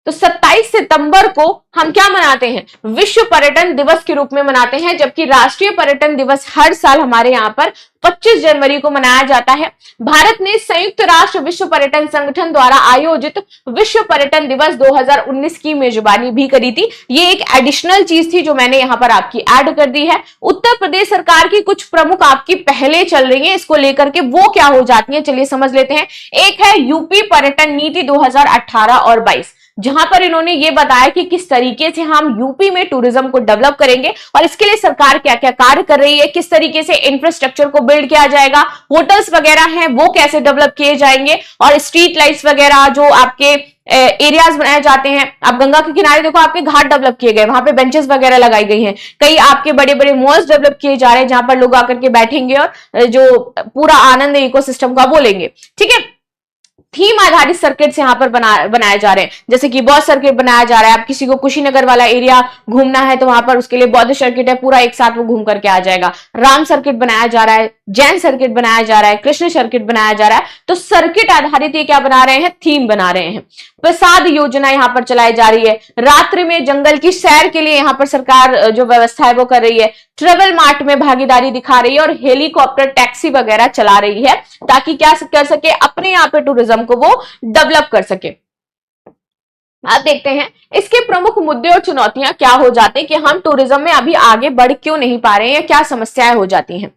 तो 27 सितंबर को हम क्या मनाते हैं, विश्व पर्यटन दिवस के रूप में मनाते हैं, जबकि राष्ट्रीय पर्यटन दिवस हर साल हमारे यहाँ पर 25 जनवरी को मनाया जाता है। भारत ने संयुक्त राष्ट्र विश्व पर्यटन संगठन द्वारा आयोजित विश्व पर्यटन दिवस 2019 की मेजबानी भी करी थी। ये एक एडिशनल चीज थी जो मैंने यहाँ पर आपकी ऐड कर दी है। उत्तर प्रदेश सरकार की कुछ प्रमुख आपकी पहले चल रही है इसको लेकर के, वो क्या हो जाती है चलिए समझ लेते हैं। एक है यूपी पर्यटन नीति 2018 और 22, जहां पर इन्होंने ये बताया कि किस तरीके से हम यूपी में टूरिज्म को डेवलप करेंगे और इसके लिए सरकार क्या क्या कार्य कर रही है, किस तरीके से इंफ्रास्ट्रक्चर को बिल्ड किया जाएगा, होटल्स वगैरह हैं वो कैसे डेवलप किए जाएंगे, और स्ट्रीट लाइट्स वगैरह जो आपके एरियाज बनाए जाते हैं। आप गंगा के किनारे देखो, आपके घाट डेवलप किए गए, वहां पे बेंचेस वगैरह लगाई गई हैं, कई आपके बड़े बड़े मॉल्स डेवलप किए जा रहे हैं जहां पर लोग आकर के बैठेंगे और जो पूरा आनंद इकोसिस्टम का बोलेंगे। ठीक है, थीम आधारित सर्किट्स यहाँ पर बनाए जा रहे हैं, जैसे कि बौद्ध सर्किट बनाया जा रहा है। आप किसी को कुशीनगर वाला एरिया घूमना है तो वहां पर उसके लिए बौद्ध सर्किट है, पूरा एक साथ वो घूम करके आ जाएगा। राम सर्किट बनाया जा रहा है, जैन सर्किट बनाया जा रहा है, कृष्ण सर्किट बनाया जा रहा है। तो सर्किट आधारित ये क्या बना रहे हैं, थीम बना रहे हैं। प्रसाद योजना यहाँ पर चलाई जा रही है। रात्रि में जंगल की सैर के लिए यहाँ पर सरकार जो व्यवस्था है वो कर रही है। ट्रेवल मार्ट में भागीदारी दिखा रही है और हेलीकॉप्टर टैक्सी वगैरह चला रही है, ताकि क्या कर सके, अपने यहाँ पे टूरिज्म को वो डेवलप कर सके। आप देखते हैं इसके प्रमुख मुद्दे और चुनौतियां क्या हो जाती है कि हम टूरिज्म में अभी आगे बढ़ क्यों नहीं पा रहे हैं, या क्या समस्याएं हो जाती हैं।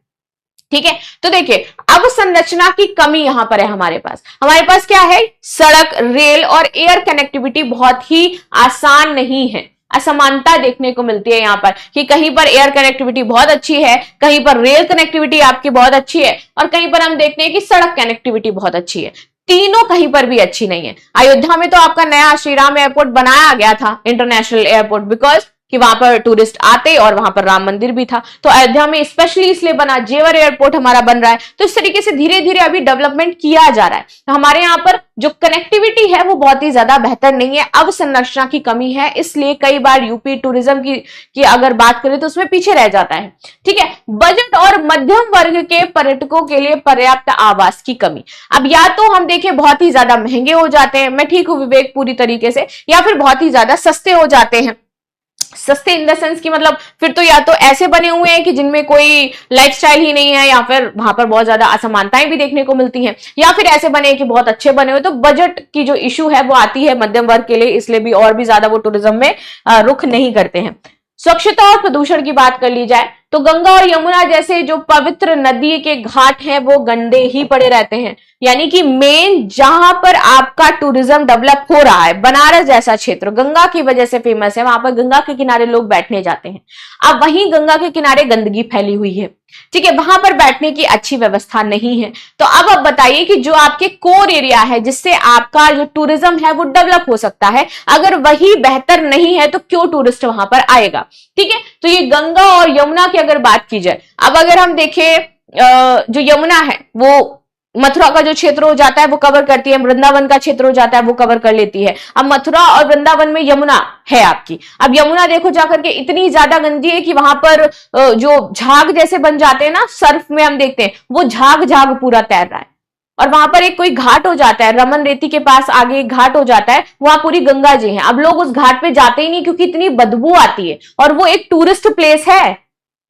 ठीक है, तो देखिए अवसंरचना की कमी यहां पर है। हमारे पास क्या है, सड़क, रेल और एयर कनेक्टिविटी बहुत ही आसान नहीं है। असमानता देखने को मिलती है यहाँ पर कि कहीं पर एयर कनेक्टिविटी बहुत अच्छी है, कहीं पर रेल कनेक्टिविटी आपकी बहुत अच्छी है, और कहीं पर हम देखते हैं कि सड़क कनेक्टिविटी बहुत अच्छी है। तीनों कहीं पर भी अच्छी नहीं है। अयोध्या में तो आपका नया श्री राम एयरपोर्ट बनाया गया था, इंटरनेशनल एयरपोर्ट, बिकॉज कि वहां पर टूरिस्ट आते और वहां पर राम मंदिर भी था। तो अयोध्या में स्पेशली इसलिए बना, जेवर एयरपोर्ट हमारा बन रहा है। तो इस तरीके से धीरे धीरे अभी डेवलपमेंट किया जा रहा है। तो हमारे यहाँ पर जो कनेक्टिविटी है वो बहुत ही ज्यादा बेहतर नहीं है, अवसंरचना की कमी है। इसलिए कई बार यूपी टूरिज्म की अगर बात करें तो उसमें पीछे रह जाता है। ठीक है, बजट और मध्यम वर्ग के पर्यटकों के लिए पर्याप्त आवास की कमी। अब या तो हम देखें बहुत ही ज्यादा महंगे हो जाते हैं, मैं ठीक हूं विवेक पूरी तरीके से, या फिर बहुत ही ज्यादा सस्ते हो जाते हैं। सस्ते इन द सेंस की मतलब फिर तो या तो ऐसे बने हुए हैं कि जिनमें कोई लाइफस्टाइल ही नहीं है, या फिर वहां पर बहुत ज्यादा असमानताएं भी देखने को मिलती हैं, या फिर ऐसे बने कि बहुत अच्छे बने हुए। तो बजट की जो इशू है वो आती है मध्यम वर्ग के लिए, इसलिए भी और भी ज्यादा वो टूरिज्म में रुख नहीं करते हैं। स्वच्छता और प्रदूषण की बात कर ली जाए तो गंगा और यमुना जैसे जो पवित्र नदी के घाट हैं वो गंदे ही पड़े रहते हैं। यानी कि मेन जहां पर आपका टूरिज्म डेवलप हो रहा है, बनारस जैसा क्षेत्र गंगा की वजह से फेमस है, वहां पर गंगा के किनारे लोग बैठने जाते हैं। अब वहीं गंगा के किनारे गंदगी फैली हुई है। ठीक है, वहां पर बैठने की अच्छी व्यवस्था नहीं है। तो अब आप बताइए कि जो आपके कोर एरिया है जिससे आपका जो टूरिज्म है वो डेवलप हो सकता है, अगर वही बेहतर नहीं है तो क्यों टूरिस्ट वहां पर आएगा। ठीक है, तो ये गंगा और यमुना की अगर बात की जाए, अब अगर हम देखें जो यमुना है वो मथुरा का जो क्षेत्र हो जाता है वो कवर करती है, वृंदावन का क्षेत्र हो जाता है वो कवर कर लेती है। अब मथुरा और वृंदावन में यमुना है आपकी। अब यमुना देखो जाकर के इतनी ज्यादा गंदी है कि वहां पर जो झाग जैसे बन जाते हैं ना, सर्फ में हम देखते हैं वो झाग झाग पूरा तैर रहा है। और वहां पर एक कोई घाट हो जाता है, रमन रेती के पास आगे एक घाट हो जाता है, वहां पूरी गंगा जी है। अब लोग उस घाट पे जाते ही नहीं क्योंकि इतनी बदबू आती है, और वो एक टूरिस्ट प्लेस है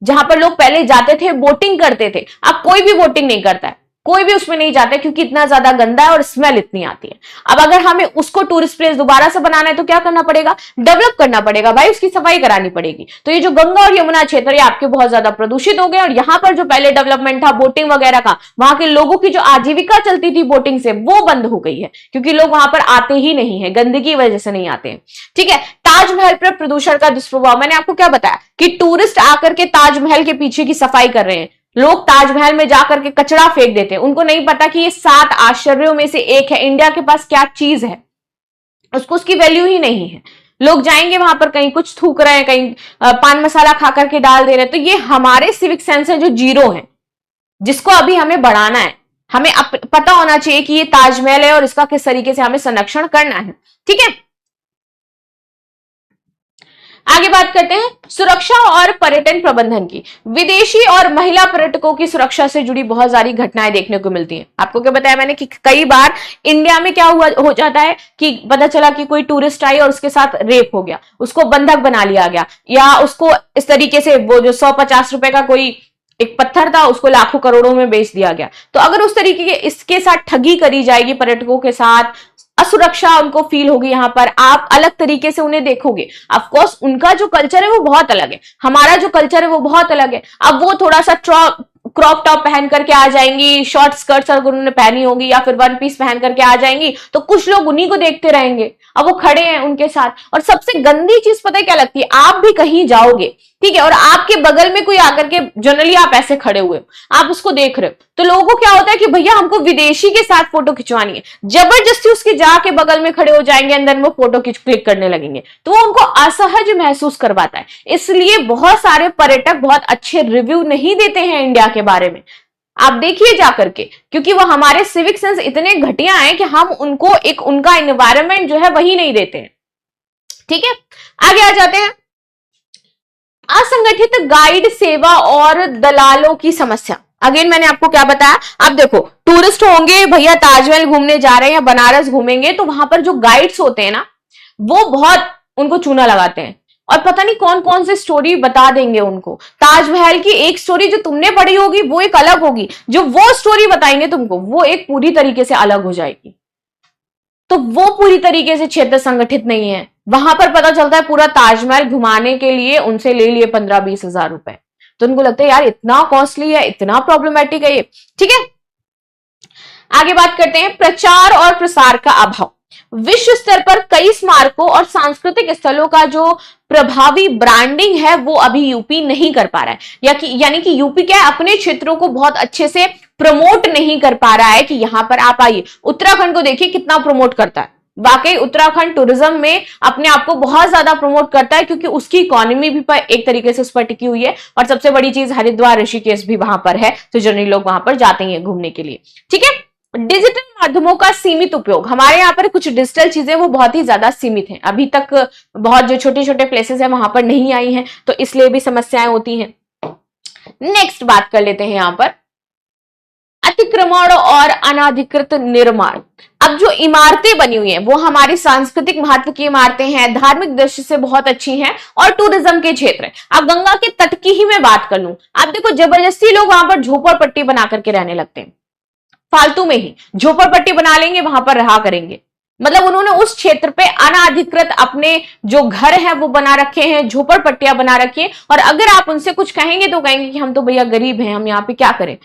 जहां पर लोग पहले जाते थे, बोटिंग करते थे। अब कोई भी बोटिंग नहीं करता है, कोई भी उसमें नहीं जाता क्योंकि इतना ज्यादा गंदा है और स्मेल इतनी आती है। अब अगर हमें उसको टूरिस्ट प्लेस दोबारा से बनाना है तो क्या करना पड़ेगा, डेवलप करना पड़ेगा भाई, उसकी सफाई करानी पड़ेगी। तो ये जो गंगा और यमुना क्षेत्र है आपके बहुत ज्यादा प्रदूषित हो गए, और यहाँ पर जो पहले डेवलपमेंट था बोटिंग वगैरह का, वहां के लोगों की जो आजीविका चलती थी बोटिंग से वो बंद हो गई है, क्योंकि लोग वहां पर आते ही नहीं है, गंदगी की वजह से नहीं आते हैं। ठीक है, ताजमहल पर प्रदूषण का दुष्प्रभाव, मैंने आपको क्या बताया कि टूरिस्ट आकर के ताजमहल के पीछे की सफाई कर रहे हैं। लोग ताजमहल में जाकर के कचरा फेंक देते हैं, उनको नहीं पता कि ये 7 आश्चर्यों में से एक है। इंडिया के पास क्या चीज है, उसको उसकी वैल्यू ही नहीं है। लोग जाएंगे वहां पर, कहीं कुछ थूक रहे हैं, कहीं पान मसाला खा करके डाल दे रहे हैं। तो ये हमारे सिविक सेंस है जो जीरो है, जिसको अभी हमें बढ़ाना है। हमें पता होना चाहिए कि ये ताजमहल है और इसका किस तरीके से हमें संरक्षण करना है। ठीक है, आगे बात करते हैं सुरक्षा और पर्यटन प्रबंधन की। विदेशी और महिला पर्यटकों की सुरक्षा से जुड़ी बहुत सारी घटनाएं देखने को मिलती हैं। आपको क्या बताया मैंने कि कई बार इंडिया में क्या हो जाता है कि पता चला कि कोई टूरिस्ट आई और उसके साथ रेप हो गया, उसको बंधक बना लिया गया, या उसको इस तरीके से वो जो 150 रुपए का कोई एक पत्थर था उसको लाखों करोड़ों में बेच दिया गया। तो अगर उस तरीके के इसके साथ ठगी करी जाएगी पर्यटकों के साथ, असुरक्षा उनको फील होगी, यहां पर आप अलग तरीके से उन्हें देखोगे। ऑफ कोर्स उनका जो कल्चर है वो बहुत अलग है, हमारा जो कल्चर है वो बहुत अलग है। अब वो थोड़ा सा क्रॉप टॉप पहन करके आ जाएंगी, शॉर्ट स्कर्ट्स अगर उन्होंने पहनी होगी, या फिर वन पीस पहन करके आ जाएंगी, तो कुछ लोग उन्हीं को देखते रहेंगे। अब वो खड़े हैं उनके साथ, और सबसे गंदी चीज पता है क्या लगती है, आप भी कहीं जाओगे, ठीक है, और आपके बगल में कोई आकर के, जनरली आप ऐसे खड़े हुए आप उसको देख रहे हो, तो लोगों को क्या होता है कि भैया हमको विदेशी के साथ फोटो खिंचवानी है, जबरदस्ती उसके जाके बगल में खड़े हो जाएंगे, अंदर वो फोटो क्लिक करने लगेंगे, तो वो उनको असहज महसूस करवाता है। इसलिए बहुत सारे पर्यटक बहुत अच्छे रिव्यू नहीं देते हैं इंडिया के बारे में। आप देखिए जा करके, क्योंकि वो हमारे सिविक सेंस इतने घटिया हैं कि हम उनको एक उनका एनवायरनमेंट जो है वही नहीं देते हैं। ठीक है, आगे आ जाते हैं। असंगठित गाइड सेवा और दलालों की समस्या। अगेन मैंने आपको क्या बताया, अब देखो टूरिस्ट होंगे भैया, ताजमहल घूमने जा रहे हैं या बनारस घूमेंगे, तो वहां पर जो गाइड्स होते हैं ना, वो बहुत उनको चूना लगाते हैं और पता नहीं कौन कौन से स्टोरी बता देंगे उनको। ताजमहल की एक स्टोरी जो तुमने पढ़ी होगी वो एक अलग होगी, जो वो स्टोरी बताएंगे तुमको वो एक पूरी तरीके से अलग हो जाएगी। तो वो पूरी तरीके से क्षेत्र संगठित नहीं है। वहां पर पता चलता है पूरा ताजमहल घुमाने के लिए उनसे ले लिए 15-20 हजार रुपए, तो उनको लगता है यार इतना कॉस्टली है, इतना प्रॉब्लमेटिक है ये। ठीक है, आगे बात करते हैं। प्रचार और प्रसार का अभाव। विश्व स्तर पर कई स्मारकों और सांस्कृतिक स्थलों का जो प्रभावी ब्रांडिंग है वो अभी यूपी नहीं कर पा रहा है, यानी कि यूपी क्या है, अपने क्षेत्रों को बहुत अच्छे से प्रमोट नहीं कर पा रहा है कि यहां पर आप आइए। उत्तराखंड को देखिए कितना प्रमोट करता है, वाकई उत्तराखंड टूरिज्म में अपने आप को बहुत ज्यादा प्रमोट करता है, क्योंकि उसकी इकोनॉमी भी एक तरीके से उस पर टिकी हुई है। और सबसे बड़ी चीज हरिद्वार ऋषिकेश भी वहां पर है, तो जनरली लोग वहां पर जाते हैं घूमने के लिए। ठीक है, डिजिटल माध्यमों का सीमित उपयोग। हमारे यहाँ पर कुछ डिजिटल चीजें वो बहुत ही ज्यादा सीमित हैं, अभी तक बहुत जो छोटे छोटे प्लेसेस हैं वहां पर नहीं आई हैं, तो इसलिए भी समस्याएं होती हैं। नेक्स्ट बात कर लेते हैं यहां पर अतिक्रमण और अनाधिकृत निर्माण। अब जो इमारतें बनी हुई हैं वो हमारी सांस्कृतिक महत्व की इमारतें हैं, धार्मिक दृष्टि से बहुत अच्छी हैं और टूरिज्म के क्षेत्र है। अब गंगा के तट की ही मैं बात कर लूं, आप देखो जबरदस्ती लोग वहां पर झोपड़पट्टी बना करके रहने लगते हैं, फालतू में ही झोपड़पट्टी बना लेंगे, वहां पर रहा करेंगे। मतलब उन्होंने उस क्षेत्र पे अनाधिकृत अपने जो घर है वो बना रखे हैं, झोपड़पट्टियां बना रखी है, और अगर आप उनसे कुछ कहेंगे तो कहेंगे कि हम तो भैया गरीब हैं, हम यहाँ पे क्या करें।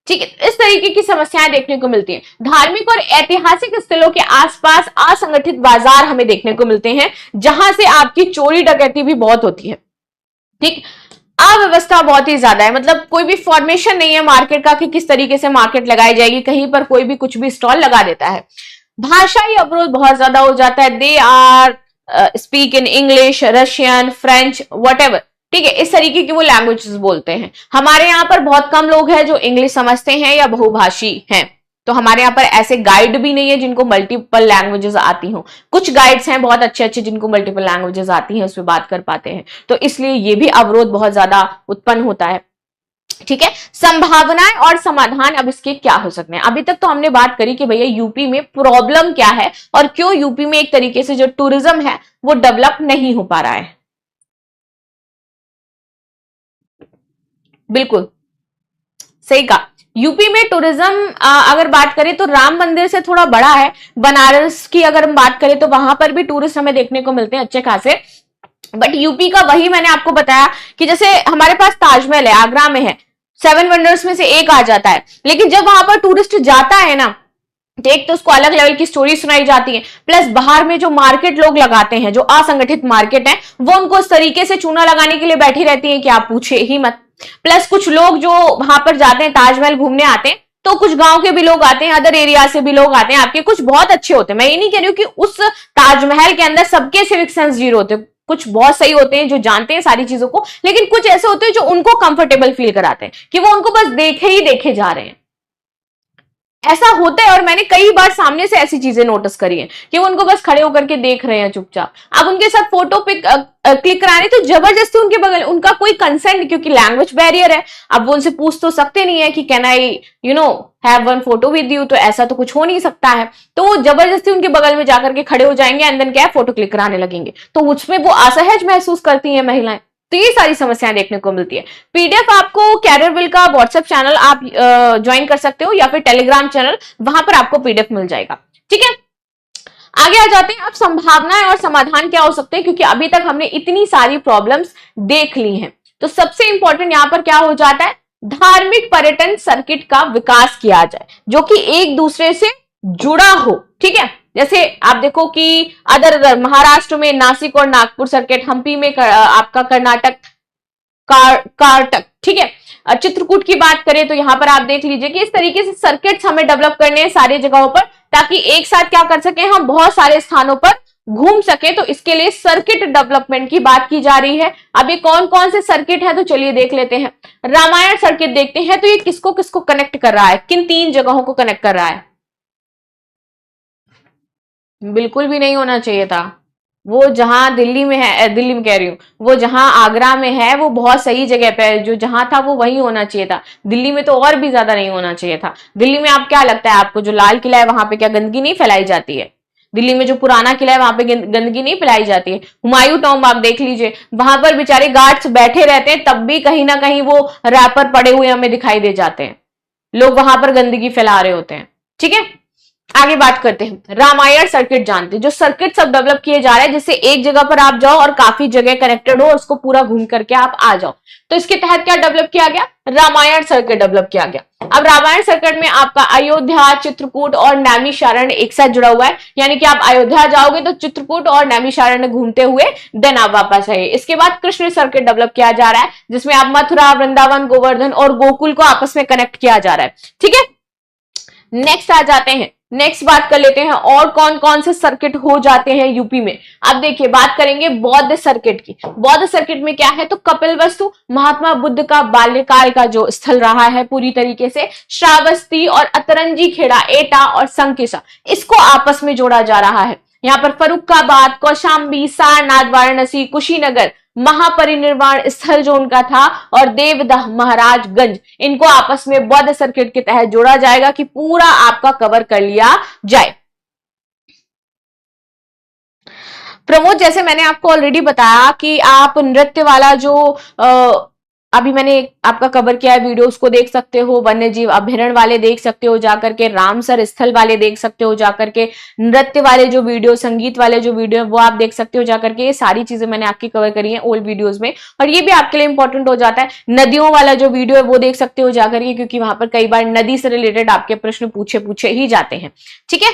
ठीक है, इस तरीके की समस्याएं देखने को मिलती हैं। धार्मिक और ऐतिहासिक स्थलों के आसपास असंगठित बाजार हमें देखने को मिलते हैं, जहां से आपकी चोरी डकैती भी बहुत होती है। ठीक, अव्यवस्था बहुत ही ज्यादा है, मतलब कोई भी फॉर्मेशन नहीं है मार्केट का कि किस तरीके से मार्केट लगाई जाएगी, कहीं पर कोई भी कुछ भी स्टॉल लगा देता है। भाषाई अवरोध बहुत ज्यादा हो जाता है, they are speak in English, Russian, French, whatever. ठीक है, इस तरीके की वो लैंग्वेजेस बोलते हैं। हमारे यहाँ पर बहुत कम लोग हैं जो इंग्लिश समझते हैं या बहुभाषी हैं, तो हमारे यहाँ पर ऐसे गाइड भी नहीं है जिनको मल्टीपल लैंग्वेजेस आती हो। कुछ गाइड्स हैं बहुत अच्छे अच्छे जिनको मल्टीपल लैंग्वेजेस आती हैं, उसमें बात कर पाते हैं, तो इसलिए ये भी अवरोध बहुत ज्यादा उत्पन्न होता है। ठीक है, संभावनाएं और समाधान अब इसके क्या हो सकते हैं। अभी तक तो हमने बात करी कि भैया यूपी में प्रॉब्लम क्या है और क्यों यूपी में एक तरीके से जो टूरिज्म है वो डेवलप नहीं हो पा रहा है। बिल्कुल सही कहा, यूपी में टूरिज्म अगर बात करें तो राम मंदिर से थोड़ा बड़ा है। बनारस की अगर हम बात करें तो वहां पर भी टूरिस्ट हमें देखने को मिलते हैं अच्छे खासे, बट यूपी का वही मैंने आपको बताया कि जैसे हमारे पास ताजमहल है, आगरा में है, 7 वंडर्स में से एक आ जाता है, लेकिन जब वहां पर टूरिस्ट जाता है ना, एक तो उसको अलग लेवल की स्टोरी सुनाई जाती है, प्लस बाहर में जो मार्केट लोग लगाते हैं, जो असंगठित मार्केट है, वो उनको इस तरीके से चूना लगाने के लिए बैठी रहती है कि आप पूछे ही मत। प्लस कुछ लोग जो वहां पर जाते हैं ताजमहल घूमने आते हैं, तो कुछ गांव के भी लोग आते हैं, अदर एरिया से भी लोग आते हैं, आपके कुछ बहुत अच्छे होते हैं। मैं ये नहीं कह रही हूँ कि उस ताजमहल के अंदर सबके सिविक सेंस जीरो होते, कुछ बहुत सही होते हैं जो जानते हैं सारी चीजों को, लेकिन कुछ ऐसे होते हैं जो उनको कंफर्टेबल फील कराते हैं कि वो उनको बस देखे ही देखे जा रहे हैं। ऐसा होता है और मैंने कई बार सामने से ऐसी चीजें नोटिस करी हैं कि वो उनको बस खड़े होकर के देख रहे हैं चुपचाप। अब उनके साथ फोटो पे क्लिक कराने तो जबरदस्ती उनके बगल, उनका कोई कंसेंट, क्योंकि लैंग्वेज बैरियर है, अब वो उनसे पूछ तो सकते नहीं है कि can I have one photo with you, तो ऐसा तो कुछ हो नहीं सकता है, तो वो जबरदस्ती उनके बगल में जाकर के खड़े हो जाएंगे एंड देन क्या है, फोटो क्लिक कराने लगेंगे, तो उसमें वो असहज महसूस करती है महिलाएं। तो ये सारी समस्याएं देखने को मिलती है। पीडीएफ आपको कैरियरविल का व्हाट्सएप चैनल आप ज्वाइन कर सकते हो या फिर टेलीग्राम चैनल, वहां पर आपको पीडीएफ मिल जाएगा। ठीक है, आगे आ जाते हैं। अब संभावनाएं और समाधान क्या हो सकते हैं, क्योंकि अभी तक हमने इतनी सारी प्रॉब्लम्स देख ली हैं। तो सबसे इंपॉर्टेंट यहां पर क्या हो जाता है, धार्मिक पर्यटन सर्किट का विकास किया जाए जो कि एक दूसरे से जुड़ा हो। ठीक है, जैसे आप देखो कि अदर महाराष्ट्र में नासिक और नागपुर सर्किट, हम्पी में आपका कर्नाटक कार्टक, ठीक है, चित्रकूट की बात करें तो यहां पर आप देख लीजिए कि इस तरीके से सर्किट्स हमें डेवलप करने हैं सारी जगहों पर, ताकि एक साथ क्या कर सके हम बहुत सारे स्थानों पर घूम सके, तो इसके लिए सर्किट डेवलपमेंट की बात की जा रही है। अब ये कौन कौन से सर्किट है तो चलिए देख लेते हैं। रामायण सर्किट देखते हैं, तो ये किसको किसको कनेक्ट कर रहा है, किन 3 जगहों को कनेक्ट कर रहा है। बिल्कुल भी नहीं होना चाहिए था। वो जहां दिल्ली में है, दिल्ली में कह रही हूं, वो जहां आगरा में है वो बहुत सही जगह पे है, जो जहां था वो वही होना चाहिए था। दिल्ली में तो और भी ज्यादा नहीं होना चाहिए था। दिल्ली में आप क्या लगता है आपको, जो लाल किला है वहां पे क्या गंदगी नहीं फैलाई जाती है? दिल्ली में जो पुराना किला है वहां पे गंदगी नहीं फैलाई जाती है। हुमायूं टॉम्ब आप देख लीजिए, वहां पर बेचारे गार्ड्स बैठे रहते हैं, तब भी कहीं ना कहीं वो रैपर पड़े हुए हमें दिखाई दे जाते हैं। लोग वहां पर गंदगी फैला रहे होते हैं। ठीक है, आगे बात करते हैं। रामायण सर्किट जानते हैं, जो सर्किट सब डेवलप किए जा रहे हैं, जिससे एक जगह पर आप जाओ और काफी जगह कनेक्टेड हो, उसको पूरा घूम करके आप आ जाओ। तो इसके तहत क्या डेवलप किया गया, रामायण सर्किट डेवलप किया गया। अब रामायण सर्किट में आपका अयोध्या, चित्रकूट और नैमिषारण्य एक साथ जुड़ा हुआ है, यानी कि आप अयोध्या जाओगे तो चित्रकूट और नैमिषारण्य घूमते हुए देन आप वापस आइए। इसके बाद कृष्ण सर्किट डेवलप किया जा रहा है, जिसमें आप मथुरा, वृंदावन, गोवर्धन और गोकुल को आपस में कनेक्ट किया जा रहा है। ठीक है, नेक्स्ट आ जाते हैं, नेक्स्ट बात कर लेते हैं और कौन कौन से सर्किट हो जाते हैं यूपी में। अब देखिए बात करेंगे बौद्ध सर्किट की। बौद्ध सर्किट में क्या है, तो कपिलवस्तु महात्मा बुद्ध का बाल्यकाल का जो स्थल रहा है पूरी तरीके से, श्रावस्ती और अतरंजी खेड़ा, एटा और संकिसा, इसको आपस में जोड़ा जा रहा है। यहाँ पर फरुखाबाद, कौशाम्बी, सारनाथ, वाराणसी, कुशीनगर, महापरिनिर्वाण स्थल जो उनका था, और देवदह, महाराजगंज, इनको आपस में बौद्ध सर्किट के तहत जोड़ा जाएगा कि पूरा आपका कवर कर लिया जाए। प्रमोद, जैसे मैंने आपको ऑलरेडी बताया कि आप नृत्य वाला जो अभी मैंने आपका कवर किया है वीडियो, उसको देख सकते हो, वन्य जीव अभ्यारण्य वाले देख सकते हो जाकर के, रामसर स्थल वाले देख सकते हो जाकर के, नृत्य वाले जो वीडियो, संगीत वाले जो वीडियो वो आप देख सकते हो जाकर के। ये सारी चीजें मैंने आपकी कवर करी है ओल्ड वीडियोस में, और ये भी आपके लिए इंपॉर्टेंट हो जाता है। नदियों वाला जो वीडियो है वो देख सकते हो जाकर के, क्योंकि वहां पर कई बार नदी से रिलेटेड आपके प्रश्न पूछे ही जाते हैं। ठीक है,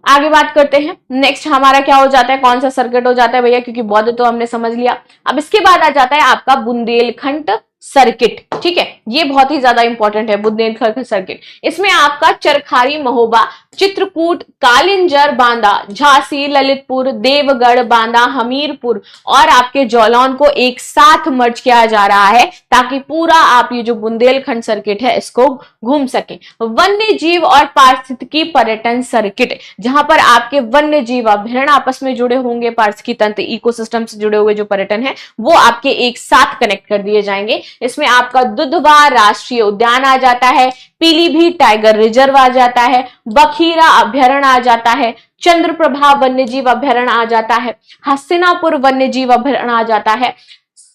आगे बात करते हैं। नेक्स्ट हमारा क्या हो जाता है, कौन सा सर्किट हो जाता है भैया, क्योंकि बौद्ध तो हमने समझ लिया। अब इसके बाद आ जाता है आपका बुंदेलखंड सर्किट। ठीक है, ये बहुत ही ज्यादा इंपॉर्टेंट है बुंदेलखंड सर्किट। इसमें आपका चरखारी महोबा, चित्रकूट, कालिंजर, बांदा, झांसी, ललितपुर, देवगढ़, बांदा, हमीरपुर और आपके जौलौन को एक साथ मर्ज किया जा रहा है, ताकि पूरा आप ये जो बुंदेलखंड सर्किट है इसको घूम सके। वन्य जीव और पारिस्थितिकी पर्यटन सर्किट, जहां पर आपके वन्य जीव अभ्यारण्य आपस में जुड़े होंगे, पारिस्थितिकी तंत्र इकोसिस्टम से जुड़े हुए जो पर्यटन है वो आपके एक साथ कनेक्ट कर दिए जाएंगे। इसमें आपका दुधवा राष्ट्रीय उद्यान आ जाता है, पीलीभीत टाइगर रिजर्व आ जाता है, बखीरा अभ्यारण्य आ जाता है, चंद्रप्रभा वन्यजीव अभ्यारण्य आ जाता है, हस्तिनापुर वन्यजीव अभ्यारण्य आ जाता है।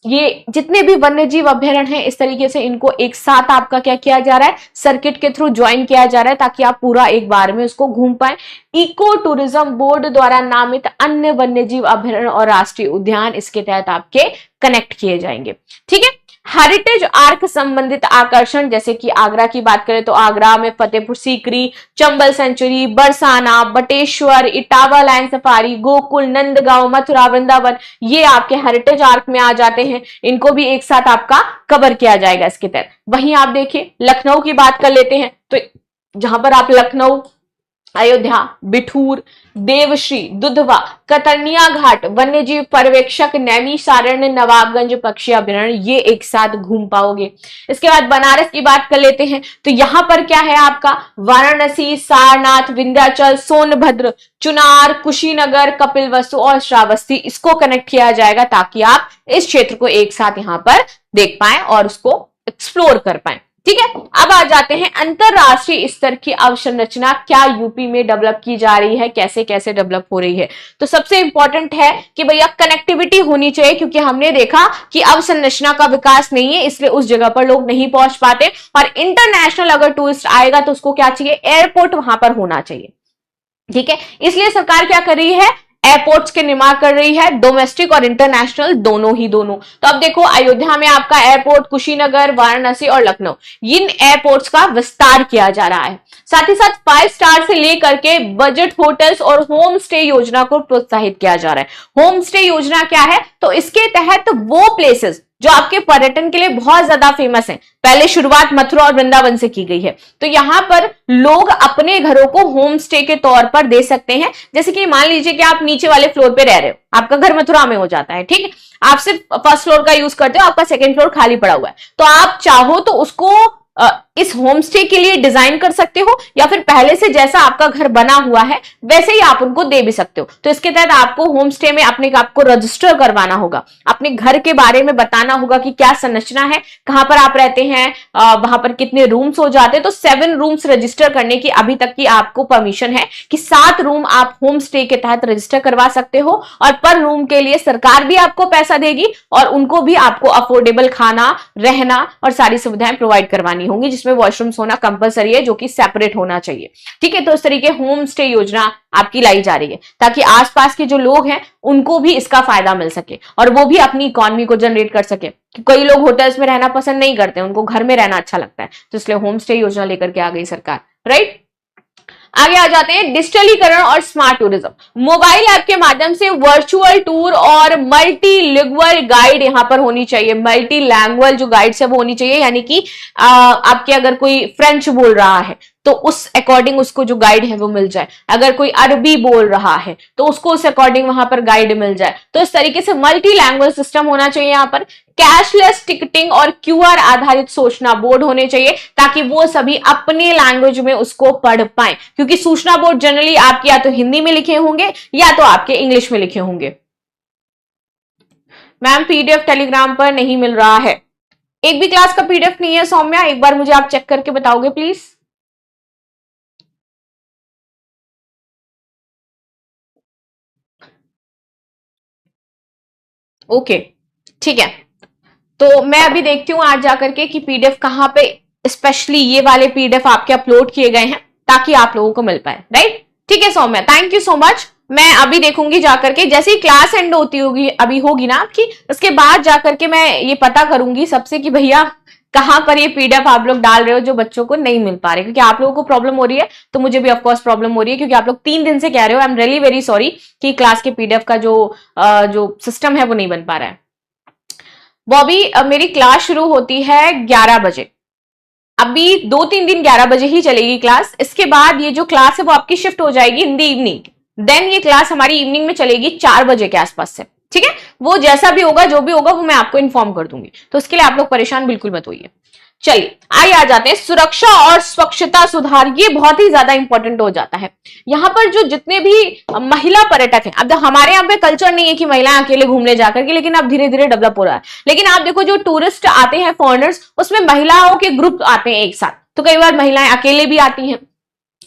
ये जितने भी वन्यजीव अभ्यारण्य हैं, इस तरीके से इनको एक साथ आपका क्या किया जा रहा है, सर्किट के थ्रू ज्वाइन किया जा रहा है, ताकि आप पूरा एक बार में उसको घूम पाए। इको टूरिज्म बोर्ड द्वारा नामित अन्य वन्यजीव अभ्यारण्य और राष्ट्रीय उद्यान इसके तहत आपके कनेक्ट किए जाएंगे। ठीक है, हेरिटेज आर्क संबंधित आकर्षण, जैसे कि आगरा की बात करें तो आगरा में Fatehpur Sikri, Chambal sanctuary, Barsana, Bateshwar, Etawah lion safari, Gokul, Nandgaon, Mathura, Vrindavan, ये आपके हेरिटेज आर्क में आ जाते हैं। इनको भी एक साथ आपका कवर किया जाएगा इसके तहत। वहीं आप देखिए लखनऊ की बात कर लेते हैं, तो जहां पर आप लखनऊ, अयोध्या, बिठूर, देवश्री, दुधवा, कतरनिया घाट, वन्यजीव पर्यवेक्षक, नैमिषारण्य, नवाबगंज पक्षी अभ्यारण्य, ये एक साथ घूम पाओगे। इसके बाद बनारस की बात कर लेते हैं, तो यहां पर क्या है आपका वाराणसी, सारनाथ, विंध्याचल, सोनभद्र, चुनार, कुशीनगर, कपिलवस्तु और श्रावस्ती, इसको कनेक्ट किया जाएगा, ताकि आप इस क्षेत्र को एक साथ यहां पर देख पाए और उसको एक्सप्लोर कर पाए। ठीक है, अब आ जाते हैं अंतरराष्ट्रीय स्तर की अवसंरचना क्या यूपी में डेवलप की जा रही है, कैसे कैसे डेवलप हो रही है। तो सबसे इंपॉर्टेंट है कि भैया कनेक्टिविटी होनी चाहिए, क्योंकि हमने देखा कि अवसंरचना का विकास नहीं है, इसलिए उस जगह पर लोग नहीं पहुंच पाते। और इंटरनेशनल अगर टूरिस्ट आएगा तो उसको क्या चाहिए, एयरपोर्ट वहां पर होना चाहिए। ठीक है, इसलिए सरकार क्या कर रही है, एयरपोर्ट्स के निर्माण कर रही है, डोमेस्टिक और इंटरनेशनल दोनों ही दोनों। तो अब देखो अयोध्या में आपका एयरपोर्ट, कुशीनगर, वाराणसी और लखनऊ, इन एयरपोर्ट्स का विस्तार किया जा रहा है। साथ ही साथ 5 स्टार से लेकर के बजट होटल्स और होम स्टे योजना को प्रोत्साहित किया जा रहा है। होम स्टे योजना क्या है, तो इसके तहत वो प्लेसेस जो आपके पर्यटन के लिए बहुत ज्यादा फेमस है। पहले शुरुआत मथुरा और वृंदावन से की गई है। तो यहाँ पर लोग अपने घरों को होम स्टे के तौर पर दे सकते हैं। जैसे कि मान लीजिए कि आप नीचे वाले फ्लोर पे रह रहे हो, आपका घर मथुरा में हो जाता है, ठीक है, आप सिर्फ फर्स्ट फ्लोर का यूज करते हो, आपका सेकंड फ्लोर खाली पड़ा हुआ है, तो आप चाहो तो उसको इस होम स्टे के लिए डिजाइन कर सकते हो, या फिर पहले से जैसा आपका घर बना हुआ है वैसे ही आप उनको दे भी सकते हो। तो इसके तहत आपको होम स्टे में अपने आप को रजिस्टर करवाना होगा, अपने घर के बारे में बताना होगा कि क्या संरचना है, कहां पर आप रहते हैं, वहां पर कितने रूम्स हो जाते हैं। तो 7 रूम्स रजिस्टर करने की अभी तक की आपको परमिशन है कि 7 रूम आप होम स्टे के तहत रजिस्टर करवा सकते हो, और पर रूम के लिए सरकार भी आपको पैसा देगी और उनको भी आपको अफोर्डेबल खाना, रहना और सारी सुविधाएं प्रोवाइड करवानी होंगी, जिसमें वॉशरूम्स होना कंपलसरी है, जो कि सेपरेट होना चाहिए। ठीक है, तो इस तरीके होम स्टे योजना आपकी लाई जा रही है ताकि आसपास के जो लोग हैं उनको भी इसका फायदा मिल सके और वो भी अपनी इकोनॉमी को जनरेट कर सके। कई लोग होटल्स में रहना पसंद नहीं करते, उनको घर में रहना अच्छा लगता है, तो इसलिए होम स्टे योजना लेकर के आ गई सरकार, राइट। आगे आ जाते हैं डिजिटलीकरण और स्मार्ट टूरिज्म। मोबाइल ऐप के माध्यम से वर्चुअल टूर और मल्टीलिंगुअल गाइड यहां पर होनी चाहिए। मल्टी लैंग्वेज जो गाइड्स है वो होनी चाहिए, यानी कि आपके अगर कोई फ्रेंच बोल रहा है तो उस अकॉर्डिंग उसको जो गाइड है वो मिल जाए, अगर कोई अरबी बोल रहा है तो उसको उस अकॉर्डिंग वहां पर गाइड मिल जाए। तो इस तरीके से मल्टी लैंग्वेज सिस्टम होना चाहिए। यहाँ पर कैशलेस टिकटिंग और क्यूआर आधारित सूचना बोर्ड होने चाहिए ताकि वो सभी अपने लैंग्वेज में उसको पढ़ पाए, क्योंकि सूचना बोर्ड जनरली आपके या तो हिंदी में लिखे होंगे या तो आपके इंग्लिश में लिखे होंगे। मैम पीडीएफ टेलीग्राम पर नहीं मिल रहा है, एक भी क्लास का पीडीएफ नहीं है सौम्या, एक बार मुझे आप चेक करके बताओगे प्लीज। ओके ठीक है, तो मैं अभी देखती हूं आज जाकर के कि पीडीएफ कहां पे स्पेशली ये वाले पीडीएफ आपके अपलोड किए गए हैं ताकि आप लोगों को मिल पाए, राइट। ठीक है Saumya, thank you so much. मैं अभी देखूंगी जाकर के, जैसे ही क्लास एंड होती होगी अभी होगी ना आपकी, उसके बाद जाकर के मैं ये पता करूंगी सबसे कि भैया कहां पर ये पीडीएफ आप लोग डाल रहे हो जो बच्चों को नहीं मिल पा रहे, क्योंकि आप लोगों को प्रॉब्लम हो रही है तो मुझे भी ऑफकोर्स प्रॉब्लम हो रही है, क्योंकि आप लोग 3 दिन से कह रहे हो। I am really very sorry कि क्लास के पीडीएफ का जो सिस्टम है वो नहीं बन पा रहा है। बॉबी मेरी क्लास शुरू होती है 11 बजे, अभी 2-3 दिन 11 बजे ही चलेगी क्लास। इसके बाद ये जो क्लास है वो आपकी शिफ्ट हो जाएगी इन दी इवनिंग, देन ये क्लास हमारी इवनिंग में चलेगी 4 बजे के आसपास से, ठीक है। वो जैसा भी होगा, जो भी होगा वो मैं आपको इन्फॉर्म कर दूंगी, तो इसके लिए आप लोग परेशान बिल्कुल मत होइए। चलिए आइए आ जाते हैं सुरक्षा और स्वच्छता सुधार, ये बहुत ही ज्यादा इंपॉर्टेंट हो जाता है। यहाँ पर जो जितने भी महिला पर्यटक हैं, अब हमारे यहाँ पे कल्चर नहीं है कि महिलाएं अकेले घूमने जाकर के, लेकिन अब धीरे धीरे डेवलप हो रहा है। लेकिन आप देखो जो टूरिस्ट आते हैं फॉरेनर्स, उसमें महिलाओं के ग्रुप आते हैं एक साथ, तो कई बार महिलाएं अकेले भी आती हैं।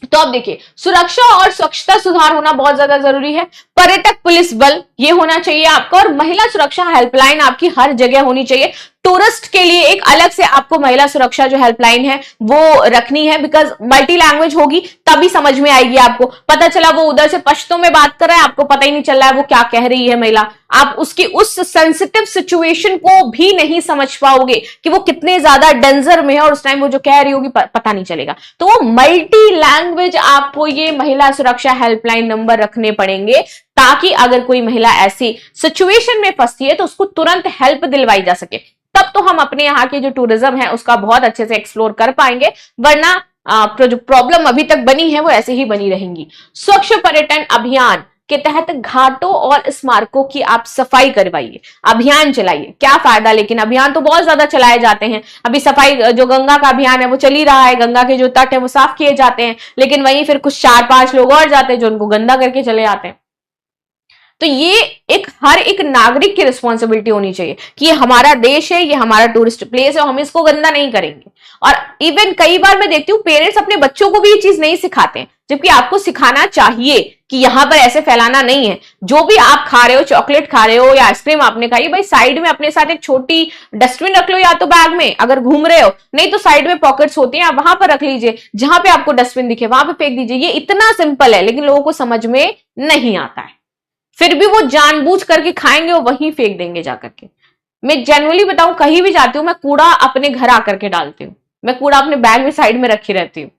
तो अब देखिए सुरक्षा और स्वच्छता सुधार होना बहुत ज्यादा जरूरी है। पर्यटक पुलिस बल ये होना चाहिए आपका, और महिला सुरक्षा हेल्पलाइन आपकी हर जगह होनी चाहिए। टूरिस्ट के लिए एक अलग से आपको महिला सुरक्षा जो हेल्पलाइन है वो रखनी है, बिकॉज मल्टी लैंग्वेज होगी तभी समझ में आएगी आपको। पता चला वो उधर से पश्तो में बात कर रहा है, आपको पता ही नहीं चल रहा है वो क्या कह रही है महिला, आप उसकी उस सेंसिटिव सिचुएशन को भी नहीं समझ पाओगे कि वो कितने ज्यादा डेंजर में है, और उस टाइम वो जो कह रही होगी पता नहीं चलेगा। तो वो मल्टी लैंग्वेज आपको ये महिला सुरक्षा हेल्पलाइन नंबर रखने पड़ेंगे, ताकि अगर कोई महिला ऐसी सिचुएशन में फंसती है तो उसको तुरंत हेल्प दिलवाई जा सके। तब तो हम अपने यहाँ की जो टूरिज्म है उसका बहुत अच्छे से एक्सप्लोर कर पाएंगे, वरना जो प्रॉब्लम अभी तक बनी है वो ऐसे ही बनी रहेंगी। स्वच्छ पर्यटन अभियान के तहत घाटों और स्मारकों की आप सफाई करवाइए, अभियान चलाइए। क्या फायदा, लेकिन अभियान तो बहुत ज्यादा चलाए जाते हैं। अभी सफाई जो गंगा का अभियान है वो चल ही रहा है, गंगा के जो तट है वो साफ किए जाते हैं, लेकिन वहीं फिर कुछ 4-5 लोग और जाते हैं जो उनको गंदा करके चले जाते हैं। तो ये हर एक नागरिक की रिस्पॉन्सिबिलिटी होनी चाहिए कि ये हमारा देश है, ये हमारा टूरिस्ट प्लेस है, हम इसको गंदा नहीं करेंगे। और इवन कई बार मैं देखती हूँ पेरेंट्स अपने बच्चों को भी ये चीज नहीं सिखाते हैं, जबकि आपको सिखाना चाहिए कि यहां पर ऐसे फैलाना नहीं है। जो भी आप खा रहे हो, चॉकलेट खा रहे हो या आइसक्रीम आपने खाई, भाई साइड में अपने साथ एक छोटी डस्टबिन रख लो, या तो बैग में अगर घूम रहे हो, नहीं तो साइड में पॉकेट्स होती हैं, आप वहां पर रख लीजिए, जहां पे आपको डस्टबिन दिखे वहां पे फेंक दीजिए। ये इतना सिंपल है, लेकिन लोगों को समझ में नहीं आता है, फिर भी वो जानबूझ करके खाएंगे और वहीं फेंक देंगे जाकर के। मैं जनरली बताऊं, कहीं भी जाती हूं मैं कूड़ा अपने घर आकर के डालती हूँ, मैं कूड़ा अपने बैग में साइड में रखी रहती हूँ,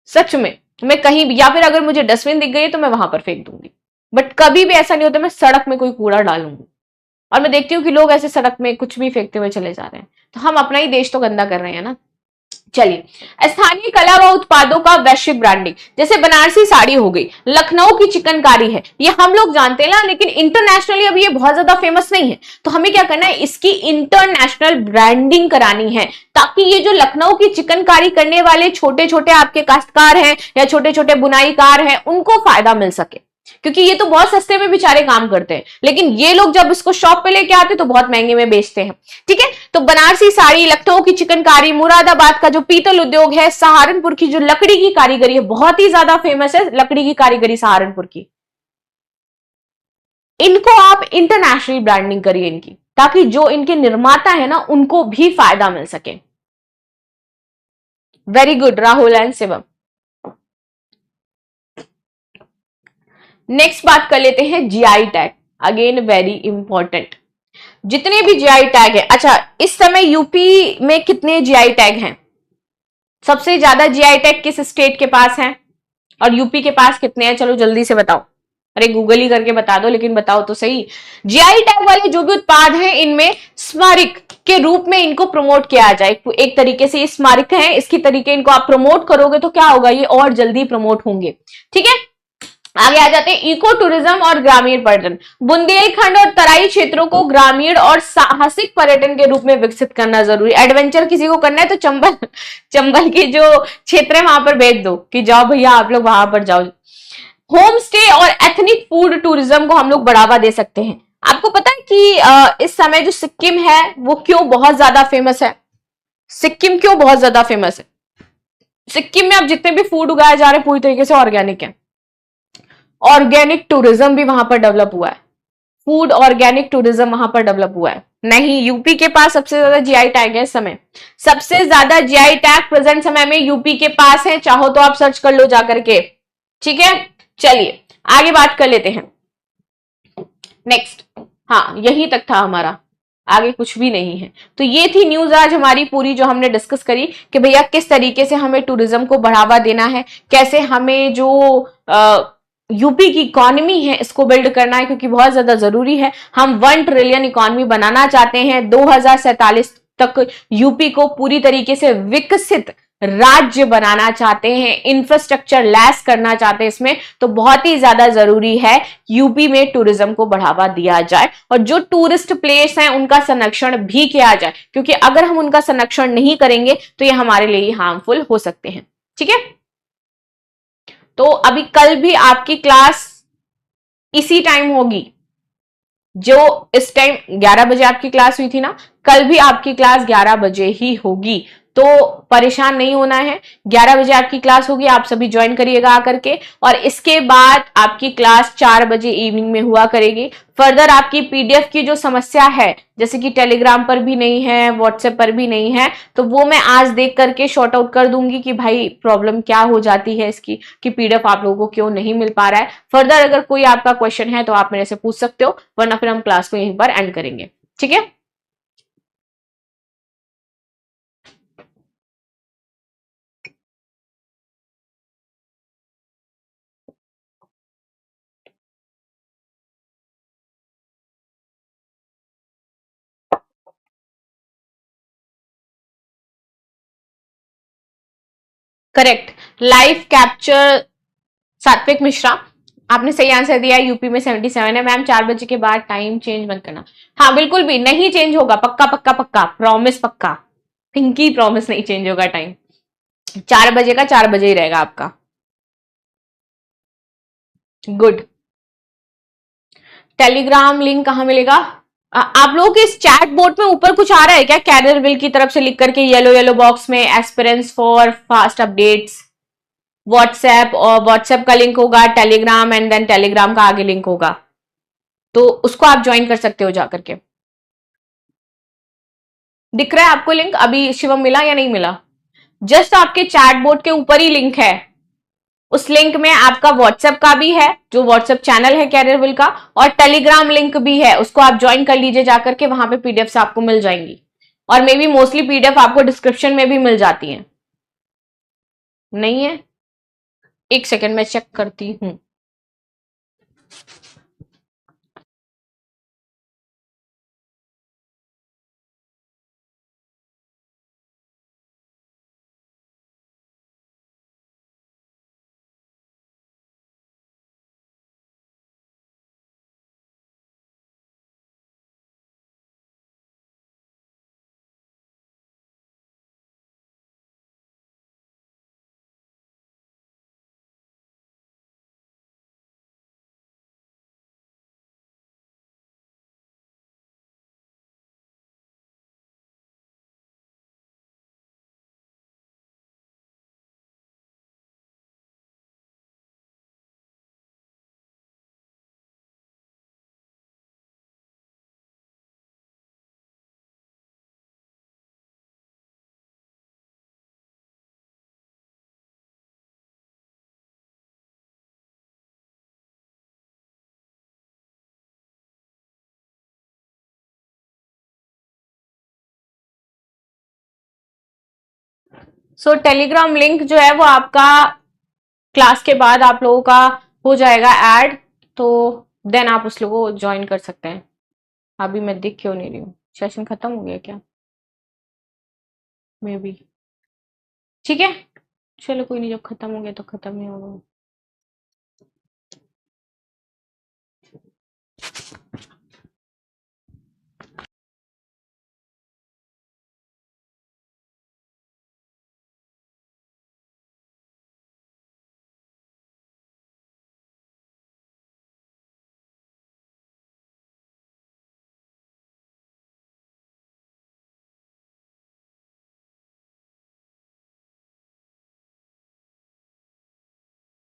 सच में। मैं कहीं भी, या फिर अगर मुझे डस्टबिन दिख गई तो मैं वहां पर फेंक दूंगी, बट कभी भी ऐसा नहीं होता मैं सड़क में कोई कूड़ा डालूंगी। और मैं देखती हूँ कि लोग ऐसे सड़क में कुछ भी फेंकते हुए चले जा रहे हैं, तो हम अपना ही देश तो गंदा कर रहे हैं ना। चलिए, स्थानीय कला व उत्पादों का वैश्विक ब्रांडिंग, जैसे बनारसी साड़ी हो गई, लखनऊ की चिकनकारी है, ये हम लोग जानते हैं ना, लेकिन इंटरनेशनली अभी ये बहुत ज्यादा फेमस नहीं है, तो हमें क्या करना है, इसकी इंटरनेशनल ब्रांडिंग करानी है, ताकि ये जो लखनऊ की चिकनकारी करने वाले छोटे छोटे आपके काश्तकार हैं या छोटे छोटे बुनाईकार हैं, उनको फायदा मिल सके, क्योंकि ये तो बहुत सस्ते में बेचारे काम करते हैं, लेकिन ये लोग जब इसको शॉप पे लेके आते तो बहुत महंगे में बेचते हैं। ठीक है, तो बनारसी साड़ी, लखनऊ की चिकनकारी, मुरादाबाद का जो पीतल उद्योग है, सहारनपुर की जो लकड़ी की कारीगरी है, बहुत ही ज्यादा फेमस है लकड़ी की कारीगरी सहारनपुर की, इनको आप इंटरनेशनल ब्रांडिंग करिए इनकी, ताकि जो इनके निर्माता है ना, उनको भी फायदा मिल सके। Very good Rahul and Shivam. Next बात कर लेते हैं GI tag, again very important. जितने भी जीआई टैग है, अच्छा इस समय यूपी में कितने जीआई टैग हैं? सबसे ज्यादा जीआई टैग किस स्टेट के पास है और यूपी के पास कितने हैं? चलो जल्दी से बताओ, अरे गूगल ही करके बता दो, लेकिन बताओ तो सही। जीआई टैग वाले जो भी उत्पाद हैं, इनमें स्मारक के रूप में इनको प्रमोट किया जाए, एक तरीके से ये स्मारक है, इसकी तरीके इनको आप प्रमोट करोगे तो क्या होगा, ये और जल्दी प्रमोट होंगे। ठीक है, आगे आ जाते हैं इको टूरिज्म और ग्रामीण पर्यटन। बुंदेलखंड और तराई क्षेत्रों को ग्रामीण और साहसिक पर्यटन के रूप में विकसित करना जरूरी। एडवेंचर किसी को करना है तो चंबल चंबल के जो क्षेत्र है वहां पर भेज दो कि जाओ भैया आप लोग वहां पर जाओ। होम स्टे और एथनिक फूड टूरिज्म को हम लोग बढ़ावा दे सकते हैं। आपको पता है कि इस समय जो सिक्किम है वो क्यों बहुत ज्यादा फेमस है? सिक्किम क्यों बहुत ज्यादा फेमस है? सिक्किम में अब जितने भी फूड उगाए जा रहे हैं पूरी तरीके से ऑर्गेनिक है। ऑर्गेनिक टूरिज्म भी वहां पर डेवलप हुआ है, फूड ऑर्गेनिक टूरिज्म वहां पर डेवलप हुआ है। नहीं, यूपी के पास सबसे ज्यादा जीआई टैग है इस समय, सबसे ज्यादा जीआई टैग प्रेजेंट समय में यूपी के पास है, चाहो तो आप सर्च कर लो जाकर के। ठीक है, चलिए आगे बात कर लेते हैं। नेक्स्ट, हाँ यही तक था हमारा, आगे कुछ भी नहीं है। तो ये थी न्यूज आज हमारी पूरी, जो हमने डिस्कस करी कि भैया किस तरीके से हमें टूरिज्म को बढ़ावा देना है, कैसे हमें जो यूपी की इकोनॉमी है इसको बिल्ड करना है, क्योंकि बहुत ज्यादा जरूरी है। हम 1 ट्रिलियन इकोनॉमी बनाना चाहते हैं 2047 तक, यूपी को पूरी तरीके से विकसित राज्य बनाना चाहते हैं, इंफ्रास्ट्रक्चर लैस करना चाहते हैं इसमें, तो बहुत ही ज्यादा जरूरी है यूपी में टूरिज्म को बढ़ावा दिया जाए, और जो टूरिस्ट प्लेस हैं उनका संरक्षण भी किया जाए, क्योंकि अगर हम उनका संरक्षण नहीं करेंगे तो ये हमारे लिए हार्मफुल हो सकते हैं। ठीक है, तो अभी कल भी आपकी क्लास इसी टाइम होगी, जो इस टाइम 11 बजे आपकी क्लास हुई थी ना, कल भी आपकी क्लास 11 बजे ही होगी, तो परेशान नहीं होना है। 11 बजे आपकी क्लास होगी, आप सभी ज्वाइन करिएगा आकर के, और इसके बाद आपकी क्लास 4 बजे इवनिंग में हुआ करेगी। फर्दर आपकी पीडीएफ की जो समस्या है, जैसे कि टेलीग्राम पर भी नहीं है, व्हाट्सएप पर भी नहीं है, तो वो मैं आज देख करके शॉर्ट आउट कर दूंगी कि भाई प्रॉब्लम क्या हो जाती है इसकी, कि पीडीएफ आप लोगों को क्यों नहीं मिल पा रहा है। फर्दर अगर कोई आपका क्वेश्चन है तो आप मेरे से पूछ सकते हो, वरना फिर हम क्लास को यहीं पर एंड करेंगे। ठीक है, करेक्ट, लाइव कैप्चर। सात्विक मिश्रा, आपने सही आंसर दिया, यूपी में 77 है। मैम 4 बजे के बाद टाइम चेंज मत करना। हाँ बिल्कुल भी नहीं चेंज होगा, पक्का पक्का पक्का, प्रॉमिस पक्का, पिंकी प्रॉमिस, नहीं चेंज होगा टाइम, 4 बजे का 4 बजे ही रहेगा आपका। गुड, टेलीग्राम लिंक कहाँ मिलेगा? आप लोगों के इस चैट बोर्ड में ऊपर कुछ आ रहा है क्या, कैरियर विल की तरफ से लिख करके येलो येलो बॉक्स में, aspirants for fast updates, WhatsApp, और व्हाट्सएप का लिंक होगा, टेलीग्राम, एंड देन टेलीग्राम का आगे लिंक होगा, तो उसको आप ज्वाइन कर सकते हो जाकर के। दिख रहा है आपको लिंक? अभी शिवम मिला या नहीं मिला? जस्ट आपके चैट बोर्ड के ऊपर ही लिंक है, उस लिंक में आपका व्हाट्सएप का भी है, जो व्हाट्सएप चैनल है कैरियर विल का, और टेलीग्राम लिंक भी है, उसको आप ज्वाइन कर लीजिए जाकर के, वहां पे पीडीएफ आपको मिल जाएंगी, और मे बी मोस्टली पीडीएफ आपको डिस्क्रिप्शन में भी मिल जाती है। नहीं है? एक सेकेंड में चेक करती हूं। सो टेलीग्राम लिंक जो है वो आपका क्लास के बाद आप लोगों का हो जाएगा ऐड, तो देन आप उस लोगों को ज्वाइन कर सकते हैं। अभी मैं दिख क्यों नहीं रही हूँ, सेशन खत्म हो गया क्या? May be. ठीक है, चलो कोई नहीं, जब खत्म हो गया तो खत्म ही होगा।